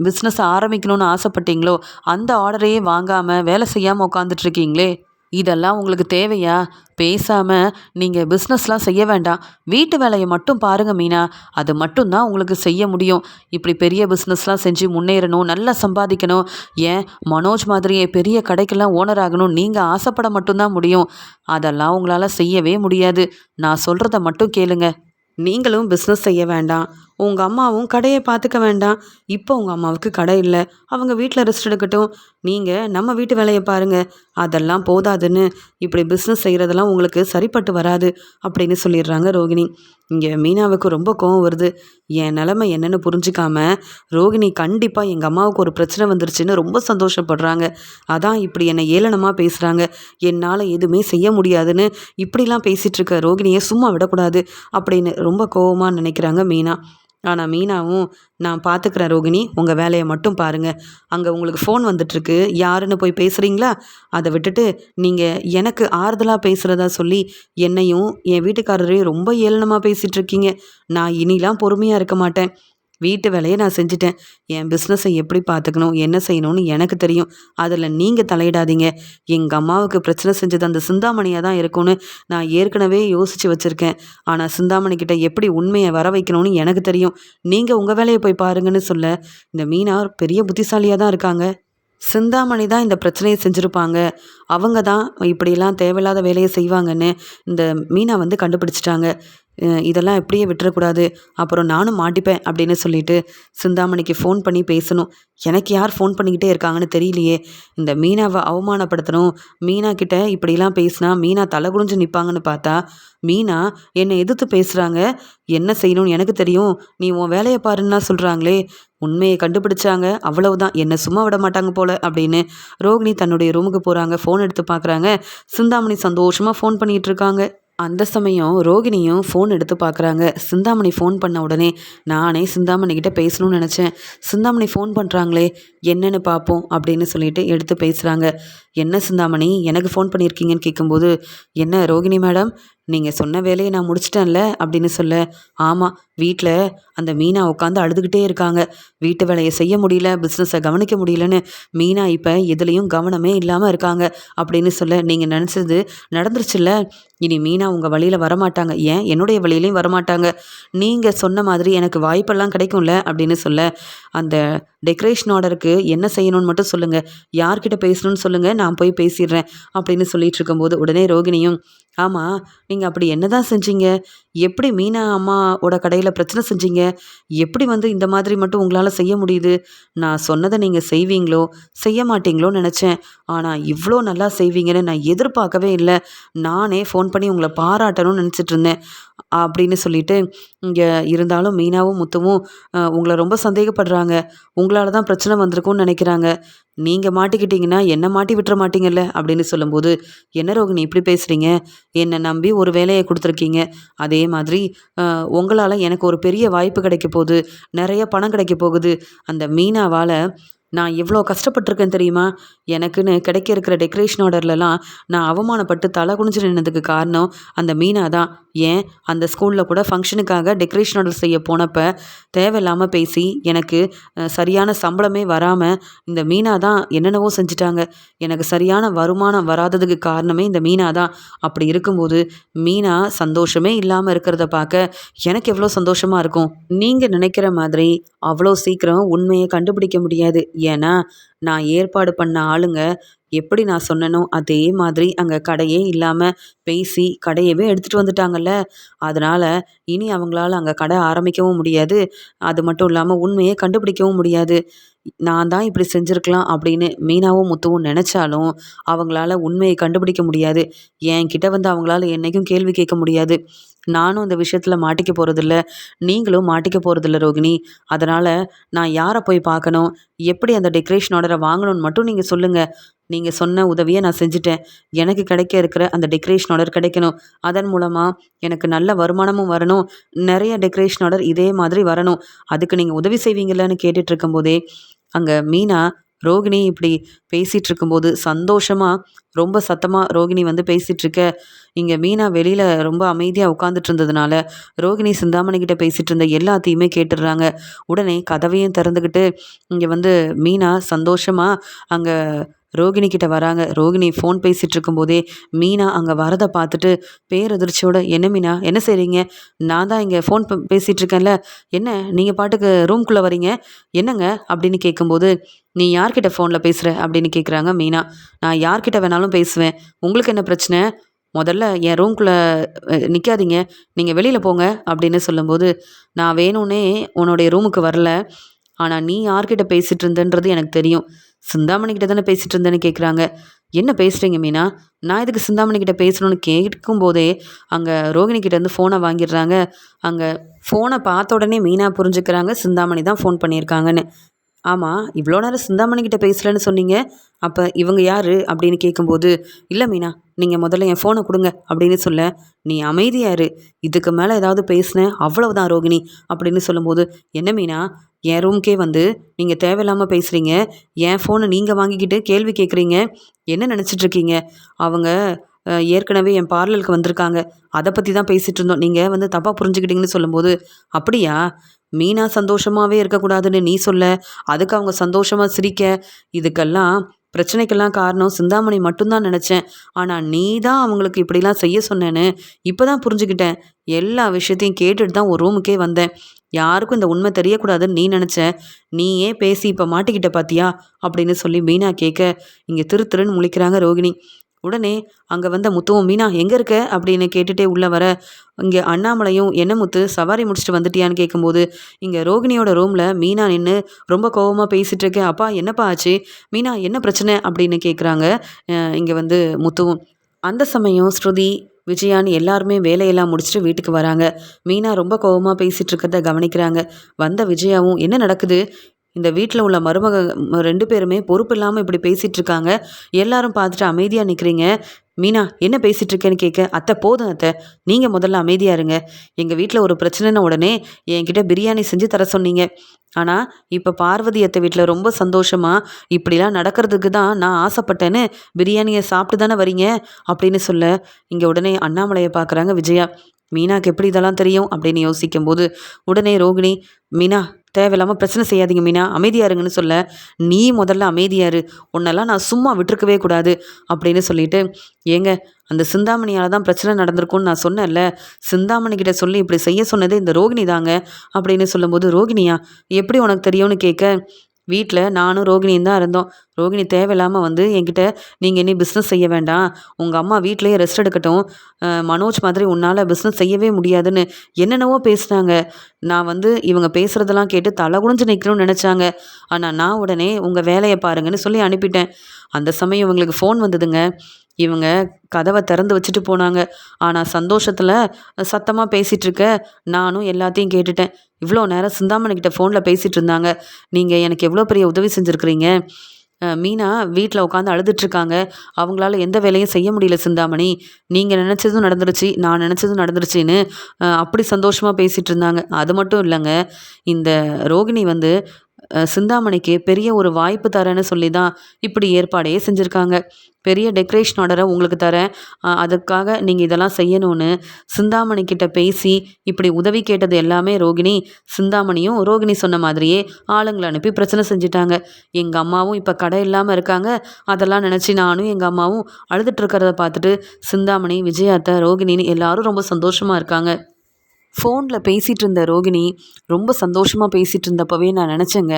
பிஸ்னஸ் ஆரம்பிக்கணும்னு ஆசைப்பட்டீங்களோ அந்த ஆர்டரையே வாங்காமல் வேலை செய்யாமல் உட்காந்துட்ருக்கீங்களே. இதெல்லாம் உங்களுக்கு தேவையா? பேசாமல் நீங்கள் பிஸ்னஸ்லாம் செய்ய வேண்டாம். வீட்டு வேலையை மட்டும் பாருங்கள் மீனா. அது மட்டும்தான் உங்களுக்கு செய்ய முடியும். இப்படி பெரிய பிஸ்னஸ்லாம் செஞ்சு முன்னேறணும், நல்லா சம்பாதிக்கணும், ஏன் மனோஜ் மாதிரியே பெரிய கடைக்கெல்லாம் ஓனர் ஆகணும் நீங்கள் ஆசைப்பட மட்டும்தான் முடியும். அதெல்லாம் உங்களால் செய்யவே முடியாது. நான் சொல்கிறத மட்டும் கேளுங்க. நீங்களும் பிஸ்னஸ் செய்ய வேண்டாம், உங்கள் அம்மாவும் கடையை பார்த்துக்க வேண்டாம். இப்போ உங்கள் அம்மாவுக்கு கடை இல்லை, அவங்க வீட்டில் ரெஸ்ட் எடுக்கட்டும். நீங்கள் நம்ம வீட்டு வேலையை பாருங்கள். அதெல்லாம் போதாதுன்னு இப்படி பிஸ்னஸ் செய்கிறதெல்லாம் உங்களுக்கு சரிப்பட்டு வராது அப்படின்னு சொல்லிடுறாங்க ரோகிணி. இங்கே மீனாவுக்கு ரொம்ப கோவம் வருது. என் நிலமை என்னென்னு புரிஞ்சிக்காம ரோகிணி கண்டிப்பாக எங்கள் அம்மாவுக்கு ஒரு பிரச்சனை வந்துருச்சுன்னு ரொம்ப சந்தோஷப்படுறாங்க. அதான் இப்படி என்னை ஏளனமாக பேசுகிறாங்க. என்னால் எதுவுமே செய்ய முடியாதுன்னு இப்படிலாம் பேசிகிட்ருக்க ரோகிணியை சும்மா விடக்கூடாது அப்படின்னு ரொம்ப கோவமாக நினைக்கிறாங்க மீனா. ஆனால் மீனாவும், "நான் பார்த்துக்கிறேன் ரோகிணி, உங்கள் வேலையை மட்டும் பாருங்கள். அங்கே உங்களுக்கு ஃபோன் வந்துட்டுருக்கு, யாருன்னு போய் பேசுகிறீங்களா? அதை விட்டுட்டு நீங்கள் எனக்கு ஆறுதலாக பேசுகிறதா சொல்லி என்னையும் என் வீட்டுக்காரரையும் ரொம்ப ஏளனமாக பேசிகிட்ருக்கீங்க. நான் இனிலாம் பொறுமையாக இருக்க மாட்டேன். வீட்டு வேலையை நான் செஞ்சுட்டேன். என் பிஸ்னஸை எப்படி பார்த்துக்கணும், என்ன செய்யணும்னு எனக்கு தெரியும். அதில் நீங்கள் தலையிடாதீங்க. எங்கள் அம்மாவுக்கு பிரச்சனை செஞ்சது அந்த சிந்தாமணியாக தான் இருக்கும்னு நான் ஏற்கனவே யோசித்து வச்சுருக்கேன். ஆனால் சிந்தாமணிக்கிட்ட எப்படி உண்மையை வர வைக்கணும்னு எனக்கு தெரியும். நீங்கள் உங்கள் வேலையை போய் பாருங்கன்னு சொல்ல, இந்த மீனா பெரிய புத்திசாலியாக தான் இருக்காங்க. சிந்தாமணி தான் இந்த பிரச்சனையை செஞ்சுருப்பாங்க, அவங்க தான் இப்படிலாம் தேவையில்லாத வேலையை செய்வாங்கன்னு இந்த மீனா வந்து கண்டுபிடிச்சிட்டாங்க. இதெல்லாம் இப்படியே விட்டுறக்கூடாது, அப்புறம் நானும் மாட்டிப்பேன் அப்படின்னு சொல்லிட்டு சிந்தாமணிக்கு ஃபோன் பண்ணி பேசணும். எனக்கு யார் ஃபோன் பண்ணிக்கிட்டே இருக்காங்கன்னு தெரியலையே. இந்த மீனாவை அவமானப்படுத்தணும், மீனா கிட்ட இப்படிலாம் பேசினா மீனா தலை குனிஞ்சு நிற்பாங்கன்னு பார்த்தா மீனா என்னை எதிர்த்து பேசுகிறாங்க. என்ன செய்யணும்னு எனக்கு தெரியும், நீ உன் வேலையை பாருன்னா சொல்கிறாங்களே. உண்மையை கண்டுபிடிச்சாங்க, அவ்வளவுதான், என்னை சும்மா விட மாட்டாங்க போல அப்படின்னு ரோகிணி தன்னுடைய ரூமுக்கு போகிறாங்க. ஃபோன் எடுத்து பார்க்குறாங்க, சிந்தாமணி சந்தோஷமாக ஃபோன் பண்ணிகிட்டு இருக்காங்க. அந்த சமயம் ரோகிணியும் ஃபோன் எடுத்து பார்க்குறாங்க. சிந்தாமணி ஃபோன் பண்ண உடனே, நானே சிந்தாமணிக்கிட்ட பேசணும்னு நினச்சேன், சிந்தாமணி ஃபோன் பண்ணுறாங்களே, என்னன்னு பார்ப்போம் அப்படின்னு சொல்லிட்டு எடுத்து பேசுகிறாங்க. "என்ன சிந்தாமணி, எனக்கு ஃபோன் பண்ணியிருக்கீங்கன்னு?" கேட்கும்போது, "என்ன ரோகிணி மேடம், நீங்கள் சொன்ன வேலையை நான் முடிச்சிட்டேன்ல" அப்படின்னு சொல்ல, "ஆமாம், வீட்டில் அந்த மீனா உட்காந்து அழுதுகிட்டே இருக்காங்க. வீட்டு வேலையை செய்ய முடியல, பிஸ்னஸை கவனிக்க முடியலன்னு மீனா இப்போ எதுலேயும் கவனமே இல்லாமல் இருக்காங்க" அப்படின்னு சொல்ல, "நீங்கள் நினச்சது நடந்துருச்சுல்ல, இனி மீனா உங்கள் வழியில் வரமாட்டாங்க, ஏன் என்னுடைய வழியிலையும் வரமாட்டாங்க. நீங்கள் சொன்ன மாதிரி எனக்கு வாய்ப்பெல்லாம் கிடைக்கும்ல" அப்படின்னு சொல்ல, "அந்த டெக்கரேஷன் ஆர்டருக்கு என்ன செய்யணும்னு மட்டும் சொல்லுங்கள், யார்கிட்ட பேசணும்னு சொல்லுங்கள், நான் போய் பேசிடுறேன்" அப்படின்னு சொல்லிட்டு இருக்கும்போது உடனே ரோகிணியும், "ஆமாம், நீங்கள் அப்படி என்னதான் செஞ்சீங்க? எப்படி மீனா அம்மாவோட கடையில் பிரச்சனை செஞ்சீங்க? எப்படி வந்து இந்த மாதிரி மட்டும் உங்களால் செய்ய முடியுது? நான் சொன்னதை நீங்கள் செய்வீங்களோ செய்ய மாட்டீங்களோன்னு நினச்சேன். ஆனால் இவ்வளோ நல்லா செய்வீங்கன்னு நான் எதிர்பார்க்கவே இல்லை. நானே ஃபோன் பண்ணி உங்களை பாராட்டணும்னு நினச்சிட்டு இருந்தேன் அப்படின்னு சொல்லிட்டு இங்கே இருந்தாலும் மீனாவும் முத்துவும் உங்களை ரொம்ப சந்தேகப்படுறாங்க. உங்களால் தான் பிரச்சனை வந்திருக்கும்னு நினைக்கிறாங்க. நீங்கள் மாட்டிக்கிட்டீங்கன்னா என்ன மாட்டி விட்டுற மாட்டீங்கல்ல அப்படின்னு சொல்லும்போது, என்ன ரோகிணி இப்படி பேசுகிறீங்க? என்னை நம்பி ஒரு வேலையை கொடுத்துருக்கீங்க. அதே மாதிரி உங்களால் எனக்கு ஒரு பெரிய வாய்ப்பு கிடைக்க போகுது. நிறைய பணம் கிடைக்க போகுது. அந்த மீனாவால் நான் எவ்வளோ கஷ்டப்பட்டுருக்கேன் தெரியுமா? எனக்குன்னு கிடைக்க இருக்கிற டெக்கரேஷன் ஆர்டர்லலாம் நான் அவமானப்பட்டு தலை குனிஞ்சு நின்னதுக்கு காரணம் அந்த மீனா தான். ஏன் அந்த ஸ்கூலில் கூட ஃபங்க்ஷனுக்காக டெக்கரேஷன் ஆர்டர் செய்ய போனப்ப தேவையில்லாமல் பேசி எனக்கு சரியான சம்பளமே வராமல் இந்த மீனா தான் என்னென்னவோ செஞ்சுட்டாங்க. எனக்கு சரியான வருமானம் வராததுக்கு காரணமே இந்த மீனா தான். அப்படி இருக்கும்போது மீனா சந்தோஷமே இல்லாமல் இருக்கிறத பார்க்க எனக்கு எவ்வளோ சந்தோஷமாக இருக்கும். நீங்கள் நினைக்கிற மாதிரி அவ்வளோ சீக்கிரம் உண்மையை கண்டுபிடிக்க முடியாது. ஏன்னா நான் ஏற்பாடு பண்ண ஆளுங்க எப்படி நான் சொன்னனோ அதே மாதிரி அங்கே கடையே இல்லாமல் பேசி கடையவே எடுத்துகிட்டு வந்துட்டாங்கல்ல. அதனால் இனி அவங்களால அங்கே கடை ஆரம்பிக்கவும் முடியாது. அது மட்டும் இல்லாமல் உண்மையை கண்டுபிடிக்கவும் முடியாது. நான் தான் இப்படி செஞ்சுருக்கலாம் அப்படின்னு மீனாவும் முத்துவும் நினச்சாலும் அவங்களால உண்மையை கண்டுபிடிக்க முடியாது. என்கிட்ட வந்து அவங்களால என்றைக்கும் கேள்வி கேட்க முடியாது. நானும் இந்த விஷயத்தில் மாட்டிக்க போகிறதில்ல, நீங்களும் மாட்டிக்க போகிறதில்ல ரோகிணி. அதனால் நான் யாரை போய் பார்க்கணும், எப்படி அந்த டெக்கரேஷன் ஆர்டரை வாங்கணும்னு மட்டும் நீங்கள் சொல்லுங்கள். நீங்கள் சொன்ன உதவியை நான் செஞ்சுட்டேன். எனக்கு கிடைக்க இருக்கிற அந்த டெக்கரேஷன் ஆர்டர் கிடைக்கணும். அதன் மூலமாக எனக்கு நல்ல வருமானமும் வரணும். நிறைய டெக்கரேஷன் ஆர்டர் இதே மாதிரி வரணும். அதுக்கு நீங்கள் உதவி செய்வீங்களான்னு கேட்டுட்டு இருக்கும்போதே அங்கே மீனா ரோகிணி இப்படி பேசிகிட்டு இருக்கும்போது சந்தோஷமாக ரொம்ப சத்தமாக ரோகிணி வந்து பேசிகிட்ருக்க, இங்கே மீனா வெளியில் ரொம்ப அமைதியாக உட்காந்துட்டு இருந்ததுனால ரோகிணி சிந்தாமணிக்கிட்ட பேசிகிட்டு இருந்த எல்லாத்தையுமே கேட்டுடுறாங்க. உடனே கதவையும் திறந்துக்கிட்டு இங்கே வந்து மீனா சந்தோஷமாக அங்கே ரோகிணி கிட்ட வராங்க. ரோகிணி ஃபோன் பேசிகிட்டு இருக்கும்போதே மீனா அங்கே வரதை பார்த்துட்டு பேரதிர்ச்சியோட, என்ன மீனா என்ன செய்கிறீங்க? நான் தான் இங்கே ஃபோன் பேசிகிட்டு இருக்கேன்ல, என்ன நீங்கள் பாட்டுக்கு ரூம்குள்ளே வரீங்க, என்னங்க அப்படின்னு கேட்கும்போது, நீ யார்கிட்ட ஃபோனில் பேசுகிற அப்படின்னு கேட்குறாங்க மீனா. நான் யார்கிட்ட வேணாலும் பேசுவேன், உங்களுக்கு என்ன பிரச்சனை? முதல்ல என் ரூம்குள்ளே நிற்காதீங்க, நீங்கள் வெளியில் போங்க அப்படின்னு சொல்லும்போது, நான் வேணும்னே உன்னுடைய ரூமுக்கு வரல, ஆனால் நீ யார்கிட்ட பேசிகிட்டு இருந்தன்றது எனக்கு தெரியும். சிந்தாமணிக்கிட்ட தானே பேசிகிட்டு இருந்தேன்னு கேட்குறாங்க. என்ன பேசுகிறீங்க மீனா? நான் இதுக்கு சிந்தாமணிக்கிட்ட பேசணும்னு கேட்கும்போதே அங்கே ரோகிணிக்கிட்டேருந்து ஃபோனை வாங்கிடுறாங்க. அங்கே ஃபோனை பார்த்த உடனே மீனா புரிஞ்சுக்கிறாங்க சிந்தாமணி தான் ஃபோன் பண்ணியிருக்காங்கன்னு. ஆமாம், இவ்வளோ நேரம் சிந்தாமணிக்கிட்ட பேசலன்னு சொன்னீங்க, அப்போ இவங்க யார் அப்படின்னு கேட்கும்போது, இல்லை மீனா, நீங்கள் முதல்ல என் ஃபோனை கொடுங்க அப்படின்னு சொல்ல, நீ அமைதியாரு, இதுக்கு மேலே ஏதாவது பேசினேன் அவ்வளவுதான் ரோகிணி அப்படின்னு சொல்லும்போது, என்ன மீனா, என் ரூம்க்கே வந்து நீங்கள் தேவையில்லாமல் பேசுகிறீங்க, என் ஃபோனை நீங்கள் வாங்கிக்கிட்டு கேள்வி கேட்குறீங்க, என்ன நினச்சிட்ருக்கீங்க? அவங்க ஏற்கனவே என் பார்லருக்கு வந்திருக்காங்க, அதை பற்றி தான் பேசிகிட்டு இருந்தோம், நீங்கள் வந்து தப்பாக புரிஞ்சுக்கிட்டீங்கன்னு சொல்லும்போது, அப்படியா? மீனா சந்தோஷமாகவே இருக்கக்கூடாதுன்னு நீ சொல்ல, அதுக்கு அவங்க சந்தோஷமாக சிரிக்க, இதுக்கெல்லாம் பிரச்சனைக்கெல்லாம் காரணம் சிந்தாமணி மட்டும்தான் நினச்சேன். ஆனால் நீ தான் அவங்களுக்கு இப்படிலாம் செய்ய சொன்னேன்னு இப்போ தான் புரிஞ்சுக்கிட்டேன். எல்லா விஷயத்தையும் கேட்டுட்டு தான் ஒரு ரூமுக்கே வந்தேன். யாருக்கும் இந்த உண்மை தெரியக்கூடாதுன்னு நீ நினச்ச, நீயே பேசி இப்போ மாட்டிக்கிட்ட பாத்தியா அப்படின்னு சொல்லி மீனா கேட்க, இங்கே திரு திருன்னு முழிக்கிறாங்க ரோகிணி. உடனே அங்கே வந்த முத்துவும், மீனா எங்கே இருக்க அப்படின்னு கேட்டுகிட்டே உள்ளே வர, இங்கே அண்ணாமலையும், என்ன முத்து சவாரி முடிச்சுட்டு வந்துட்டியான்னு கேட்கும்போது, இங்கே ரோகிணியோட ரூமில் மீனா நின்று ரொம்ப கோபமாக பேசிகிட்டு இருக்கேன். அப்பா என்னப்பா ஆச்சு? மீனா என்ன பிரச்சனை அப்படின்னு கேட்குறாங்க இங்கே வந்து முத்துவும். அந்த சமயம் ஸ்ருதி, விஜயான்னு எல்லாருமே வேலையெல்லாம் முடிச்சுட்டு வீட்டுக்கு வராங்க. மீனா ரொம்ப கோபமாக பேசிகிட்டு இருக்கிறத கவனிக்கிறாங்க. வந்த விஜயாவும், என்ன நடக்குது? இந்த வீட்டில் உள்ள மருமக 2 பேருமே பொறுப்பு இல்லாமல் இப்படி பேசிகிட்டு இருக்காங்க, எல்லாரும் பார்த்துட்டு அமைதியாக நிற்கிறீங்க. மீனா என்ன பேசிகிட்டு இருக்கேன்னு கேட்க, அத்தை போதும் அத்தை, நீங்கள் முதல்ல அமைதியாக இருங்க. எங்கள் வீட்டில் ஒரு பிரச்சனைன உடனே என்கிட்ட பிரியாணி செஞ்சு தர சொன்னீங்க. ஆனால் இப்போ பார்வதி அத்தை வீட்டில் ரொம்ப சந்தோஷமாக இப்படிலாம் நடக்கிறதுக்கு தான் நான் ஆசைப்பட்டேன்னு பிரியாணியை சாப்பிட்டு தானே வரீங்க அப்படின்னு சொல்ல, இங்கே உடனே அண்ணாமலையை பார்க்குறாங்க விஜயா. மீனாக்கு எப்படி இதெல்லாம் தெரியும் அப்படின்னு யோசிக்கும்போது உடனே ரோகிணி, மீனா தேவையில்லாமல் பிரச்சனை செய்யாதீங்க மீனா, அமைதியா இருங்கன்னு சொல்ல, நீ முதல்ல அமைதியாரு, உன்னெல்லாம் நான் சும்மா விட்டுருக்கவே கூடாது அப்படின்னு சொல்லிட்டு, ஏங்க அந்த சிந்தாமணியால் தான் பிரச்சனை நடந்திருக்கும்னு நான் சொன்னேன்ல, சிந்தாமணி கிட்ட சொல்லி இப்படி செய்ய சொன்னதே இந்த ரோகிணி தாங்க அப்படின்னு சொல்லும்போது, ரோகிணியா எப்படி உனக்கு தெரியும்னு கேட்க, வீட்ல நானும் ரோகிணியும் தான் இருந்தோம். ரோகிணி தேவையில்லாம வந்து என்கிட்ட, "நீங்க இனி பிஸ்னஸ் செய்ய வேண்டாம். உங்க அம்மா வீட்லயே ரெஸ்ட் எடுக்கட்டும். மனோஜ் மாதிரி உன்னால பிஸ்னஸ் செய்யவே முடியாதுன்னு" என்னென்னவோ பேசினாங்க. நான் வந்து இவங்க பேசுறதெல்லாம் கேட்டு தலை குனிஞ்சு நிக்கணும்னு நெனச்சாங்க. ஆனா நான் உடனே உங்க வேலைய பாருங்கன்னு சொல்லி அனுப்பிட்டேன். அந்த சமயம் இவங்களுக்கு ஃபோன் வந்ததுங்க. இவங்க கதவ திறந்து வச்சுட்டு போனாங்க. ஆனா சந்தோஷத்துல சத்தமா பேசிட்டு இருக்க, நானும் எல்லாத்தையும் கேட்டுட்டேன். இவ்ளோ நேரம் சிந்தாமணி கிட்ட ஃபோன்ல பேசிட்டு இருந்தாங்க. "நீங்க எனக்கு எவ்ளோ பெரிய உதவி செஞ்சிருக்கிறீங்க. மீனா வீட்ல உட்காந்து அழுதுட்டுருக்காங்க. அவங்களால எந்த வேலையும் செய்ய முடியல சிந்தாமணி. நீங்க நெனச்சதும் நடந்துருச்சு, நான் நெனச்சதும் நடந்துருச்சுன்னு" அப்படி சந்தோஷமா பேசிட்டு இருந்தாங்க. அது மட்டும் இல்லங்க, இந்த ரோகிணி வந்து சிந்தாமணிக்கு பெரிய ஒரு வாய்ப்பு தரேன்னு சொல்லி தான் இப்படி ஏற்பாடே செஞ்சுருக்காங்க. பெரிய டெக்கரேஷன் ஆர்டர உங்களுக்கு தரேன். அதுக்காக நீங்க இதெல்லாம் செய்யணும்னு சிந்தாமணி கிட்ட பேசி, இப்படி உதவி கேட்டது எல்லாமே ரோகிணி. சிந்தாமணியும் ரோகிணி சொன்ன மாதிரியே ஆளுங்கள அனுப்பி பிரச்சனை செஞ்சுட்டாங்க. எங்க அம்மாவும் இப்ப கடை இல்லாம இருக்காங்க. அதெல்லாம் நினைச்சு நானும் எங்க அம்மாவும் அழுதுட்டு இருக்கிறத பார்த்துட்டு சிந்தாமணி, விஜயா அத்தை, ரோகிணின்னு எல்லாரும் ரொம்ப சந்தோஷமா இருக்காங்க. ஃபோன்ல பேசிட்டு இருந்த ரோகிணி ரொம்ப சந்தோஷமா பேசிட்டு இருந்தப்பவே நான் நினச்சேங்க.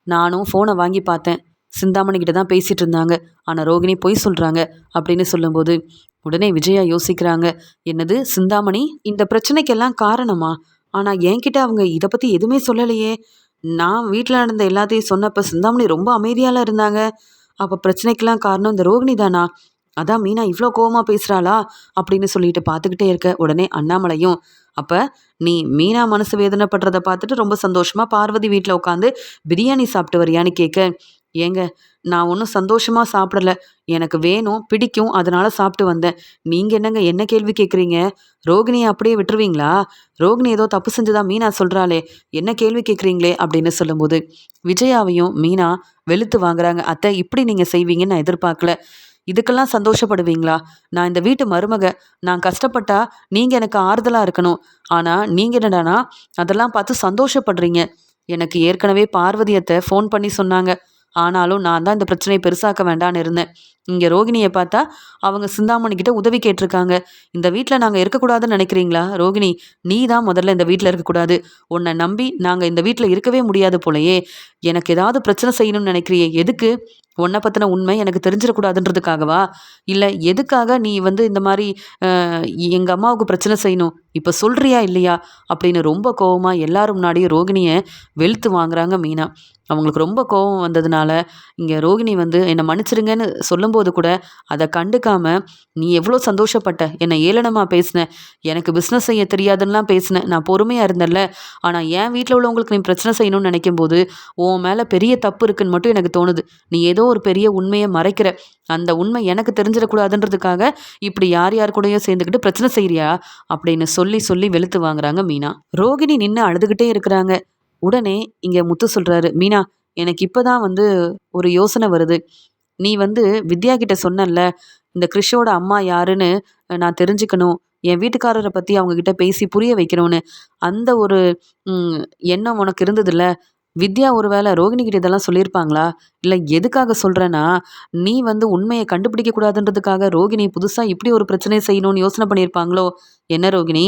நானும் ஃபோனை வாங்கி பார்த்தேன். சிந்தாமணி கிட்ட தான் பேசிட்டு இருந்தாங்க. ஆனா ரோகிணி பொய் சொல்றாங்க அப்படின்னு சொல்லும்போது, உடனே விஜயா யோசிக்கிறாங்க. என்னது சிந்தாமணி இந்த பிரச்சனைக்கெல்லாம் காரணமா? ஆனா என்கிட்ட அவங்க இத பத்தி எதுவுமே சொல்லலையே. நான் வீட்ல நடந்த எல்லாத்தையும் சொன்னப்ப சிந்தாமணி ரொம்ப அமைதியால இருந்தாங்க. அப்ப பிரச்சனைக்கெல்லாம் காரணம் இந்த ரோகிணி தானா? அதான் மீனா இவ்ளோ கோவமா பேசுறாளா? அப்படின்னு சொல்லிட்டு பார்த்துக்கிட்டே இருக்க, உடனே அண்ணாமலையும், அப்ப நீ மீனா மனசு வேதனைப்படுறத பார்த்துட்டு ரொம்ப சந்தோஷமா பார்வதி வீட்ல உட்காந்து பிரியாணி சாப்பிட்டு வரியான்னு கேட்க, ஏங்க நான் ஒன்றும் சந்தோஷமா சாப்பிடல. எனக்கு வேணும், பிடிக்கும், அதனால சாப்பிட்டு வந்தேன். நீங்க என்னங்க என்ன கேள்வி கேட்குறீங்க? ரோகிணிய அப்படியே விட்டுருவீங்களா? ரோகிணி ஏதோ தப்பு செஞ்சதா மீனா சொல்றாளே, என்ன கேள்வி கேட்குறீங்களே அப்படின்னு சொல்லும்போது, விஜயாவையும் மீனா வெளுத்து வாங்குறாங்க. அத்தை இப்படி நீங்க செய்வீங்கன்னு நான் எதிர்பார்க்கல. இதுக்கெல்லாம் சந்தோஷப்படுவீங்களா? நான் இந்த வீட்டு மருமக. நான் கஷ்டப்பட்டா நீங்க எனக்கு ஆறுதலா இருக்கணும். ஆனா நீங்க என்னடான்னா, அதெல்லாம் பார்த்து சந்தோஷப்படுறீங்க. எனக்கு ஏற்கனவே பார்வதி அத்தை ஃபோன் பண்ணி சொன்னாங்க. ஆனாலும் நான் தான் இந்த பிரச்சனைய பெருசாக்க வேண்டான்னு இருந்தேன். இங்க ரோகிணிய பார்த்தா, அவங்க சிந்தாமணி கிட்ட உதவி கேட்டிருக்காங்க. இந்த வீட்ல நாங்க இருக்கக்கூடாதுன்னு நினைக்கிறீங்களா? ரோகிணி, நீ தான் முதல்ல இந்த வீட்ல இருக்கக்கூடாது. உன்ன நம்பி நாங்க இந்த வீட்ல இருக்கவே முடியாது போலயே. எனக்கு ஏதாவது பிரச்சனை செய்யணும்னு நினைக்கிறியே, எதுக்கு? உன்ன பத்தின உண்மை எனக்கு தெரிஞ்சிடக்கூடாதுன்றதுக்காகவா? இல்ல எதுக்காக நீ வந்து இந்த மாரி அ எங்க அம்மாவுக்கு பிரச்சனை செய்யணும்? இப்ப சொல்றியா இல்லையா? அப்படின்னு ரொம்ப கோவமா எல்லாரும் முன்னாடியும் ரோகிணிய வெளுத்து வாங்குறாங்க மீனா. அவங்களுக்கு ரொம்ப கோவம் வந்ததுனால, இங்க ரோகிணி வந்து என்ன மன்னிச்சிடுங்கன்னு சொல்லும்போது கூட, அத கண்டுக்காம, "நீ எவ்ளோ சந்தோஷப்பட்ட, என்ன ஏளனமா பேசின, எனக்கு பிசினஸ் செய்ய தெரியாதுன்னுலாம் பேசின, நான் பொறுமையா இருந்தேன்ல. ஆனா என் வீட்ல உள்ளவங்களுக்கு நீ பிரச்சனை செய்யணும்னு நினைக்கும்போது, உன் மேல பெரிய தப்பு இருக்குன்னு மட்டும் எனக்கு தோணுது. நீ ஏதோ ஒரு பெரிய உண்மைய மறைக்கிற. அந்த உண்மை எனக்கு தெரிஞ்சிடக்கூடாதுன்றதுக்காக, இப்படி யார் யார் கூடயோ சேர்ந்துக்கிட்டு பிரச்சனை செய்றியா?" அப்படின்னு சொல்லி சொல்லி வெளுத்து வாங்குறாங்க மீனா. ரோகிணி நின்னு அழுதுகிட்டே இருக்கிறாங்க. உடனே இங்க முத்து சொல்றாரு, "மீனா, எனக்கு இப்பதான் வந்து ஒரு யோசனை வருது. நீ வந்து வித்யா கிட்ட சொன்னல்ல, இந்த கிறிஷோட அம்மா யாருன்னு நான் தெரிஞ்சுக்கணும். என் வீட்டுக்காரர பத்தி அவங்க கிட்ட பேசி புரிய வைக்கணும்னு. அந்த ஒரு ம் எண்ணம் உனக்கு இருந்ததுல்ல. வித்யா ஒருவேள ரோகிணி கிட்ட இதெல்லாம் சொல்லியிருப்பாங்களா? இல்ல எதுக்காக சொல்றேன்னா, நீ வந்து உண்மைய கண்டுபிடிக்க கூடாதுன்றதுக்காக ரோகிணி புதுசா இப்படி ஒரு பிரச்சனைய செய்யணும்னு யோசனை பண்ணியிருப்பாங்களோ? என்ன ரோகிணி?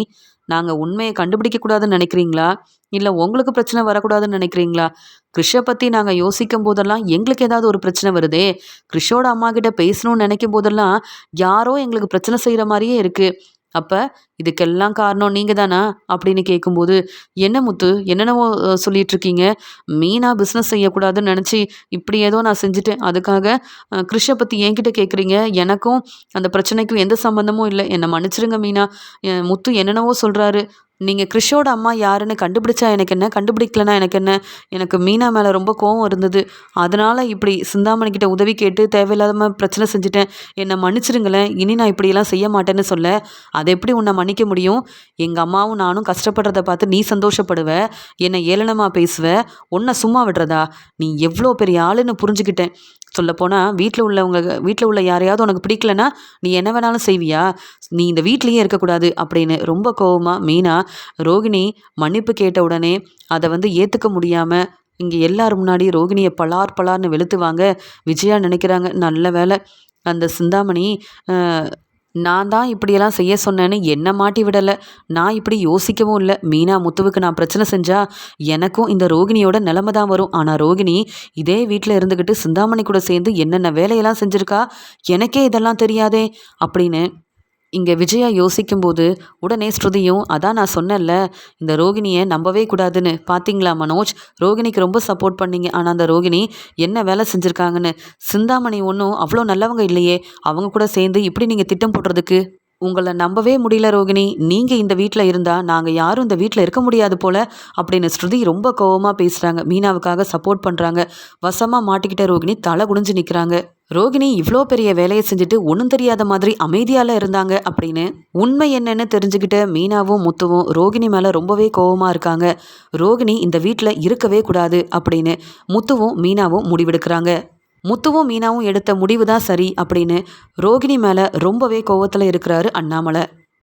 நாங்க உண்மைய கண்டுபிடிக்க கூடாதுன்னு நினைக்கிறீங்களா? இல்ல உங்களுக்கு பிரச்சனை வரக்கூடாதுன்னு நினைக்கிறீங்களா? கிறிஷ பத்தி நாங்க யோசிக்கும் போதெல்லாம் எங்களுக்கு ஏதாவது ஒரு பிரச்சனை வருதே! கிறிஷோட அம்மாகிட்ட பேசணும்னு நினைக்கும் போதெல்லாம், யாரோ எங்களுக்கு பிரச்சனை செய்ற மாரியே இருக்கு. அப்ப இதுக்கெல்லாம் காரணம் நீங்க தானா? அப்படின்னு கேட்கும்போது, என்ன முத்து என்னென்னவோ சொல்லிட்டு இருக்கீங்க. மீனா பிசினஸ் செய்யக்கூடாதுன்னு நெனச்சு, இப்படி ஏதோ நான் செஞ்சுட்டேன். அதுக்காக கிறிஷ பத்தி என்கிட்ட கேட்குறீங்க. எனக்கும் அந்த பிரச்சனைக்கும் எந்த சம்மந்தமும் இல்ல. என்ன மன்னிச்சிடுங்க மீனா. முத்து என்னென்னவோ சொல்றாரு. நீங்க கிறிஷோட அம்மா யாருன்னு கண்டுபிடிச்சா எனக்கு என்ன? கண்டுபிடிக்கலனா எனக்கு என்ன? எனக்கு மீனா மேல ரொம்ப கோவம் இருந்தது. அதனால இப்படி சிந்தாமணி கிட்ட உதவி கேட்டு தேவையில்லாம பிரச்சனை செஞ்சுட்டேன். என்ன மன்னிச்சிடுங்களேன். இனி நான் இப்படியெல்லாம் செய்ய மாட்டேன்னு சொல்ல, அத எப்படி உன்ன மன்னிக்க முடியும்? எங்க அம்மாவும் நானும் கஷ்டப்படுறத பார்த்து நீ சந்தோஷப்படுவ. என்ன ஏளனமா பேசுவ. உன்ன சும்மா விடுறதா? நீ எவ்ளோ பெரிய ஆளுன்னு புரிஞ்சுக்கிட்டேன். சொல்லப்போனா வீட்ல உள்ள யாரையாவது உனக்கு பிடிக்கலன்னா, நீ என்ன வேணாலும் செய்வியா? நீ இந்த வீட்லயே இருக்கக்கூடாது அப்படின்னு ரொம்ப கோவமா மீனா ரோகிணி மன்னிப்பு கேட்ட உடனே அத வந்து ஏத்துக்க முடியாம இங்க எல்லார் முன்னாடி ரோகிணிய பலார் பலார்ன்னு வெளுத்துவாங்க. விஜயா நினைக்கிறாங்க, நல்ல வேளை அந்த சிந்தாமணி அ நான் தான் இப்படியெல்லாம் செய்ய சொன்னேன்னு என்ன மாட்டி விடலை. நான் இப்படி யோசிக்கவும் இல்லை. மீனா முத்துவுக்கு நான் பிரச்சனை செஞ்சா எனக்கும் இந்த ரோகிணியோட நிலைமை தான் வரும். ஆனால் ரோகிணி இதே வீட்டில் இருந்துக்கிட்டு சிந்தாமணி கூட சேர்ந்து என்னென்ன வேலையெல்லாம் செஞ்சுருக்கா, எனக்கே இதெல்லாம் தெரியாதே அப்படின்னு இங்கே விஜயா யோசிக்கும்போது உடனே ஸ்ருதியும், அதான் நான் சொன்னேன்ல, இந்த ரோகிணியை நம்பவே கூடாதுன்னு. பார்த்தீங்களா மனோஜ், ரோகிணிக்கு ரொம்ப சப்போர்ட் பண்ணீங்க. ஆனால் அந்த ரோகிணி என்ன வேலை செஞ்சுருக்காங்கன்னு. சிந்தாமணி ஒன்றும் அவ்வளோ நல்லவங்க இல்லையே, அவங்க கூட சேர்ந்து இப்படி நீங்கள் திட்டம் போடுறதுக்கு. உங்களை நம்பவே முடியல ரோகிணி. நீங்கள் இந்த வீட்டில் இருந்தால் நாங்கள் யாரும் இந்த வீட்டில் இருக்க முடியாது போல அப்படின்னு ஸ்ருதி ரொம்ப கோவமாக பேசுகிறாங்க. மீனாவுக்காக சப்போர்ட் பண்ணுறாங்க. வசமாக மாட்டிக்கிட்ட ரோகிணி தலை குனிஞ்சு நிற்கிறாங்க. ரோகிணி இவ்வளோ பெரிய வேலையை செஞ்சுட்டு ஒன்றும் தெரியாத மாதிரி அமைதியால் இருந்தாங்க அப்படின்னு உண்மை என்னன்னு தெரிஞ்சுக்கிட்ட மீனாவும் முத்துவும் ரோகிணி மேலே ரொம்பவே கோவமாக இருக்காங்க. ரோகிணி இந்த வீட்டில் இருக்கவே கூடாது அப்படின்னு முத்துவும் மீனாவும் முடிவெடுக்கிறாங்க. முத்துவும் மீனாவும் எடுத்த முடிவு தான் சரி அப்படின்னு ரோகிணி மேலே ரொம்பவே கோவத்தில் இருக்கிறாரு அண்ணாமலை.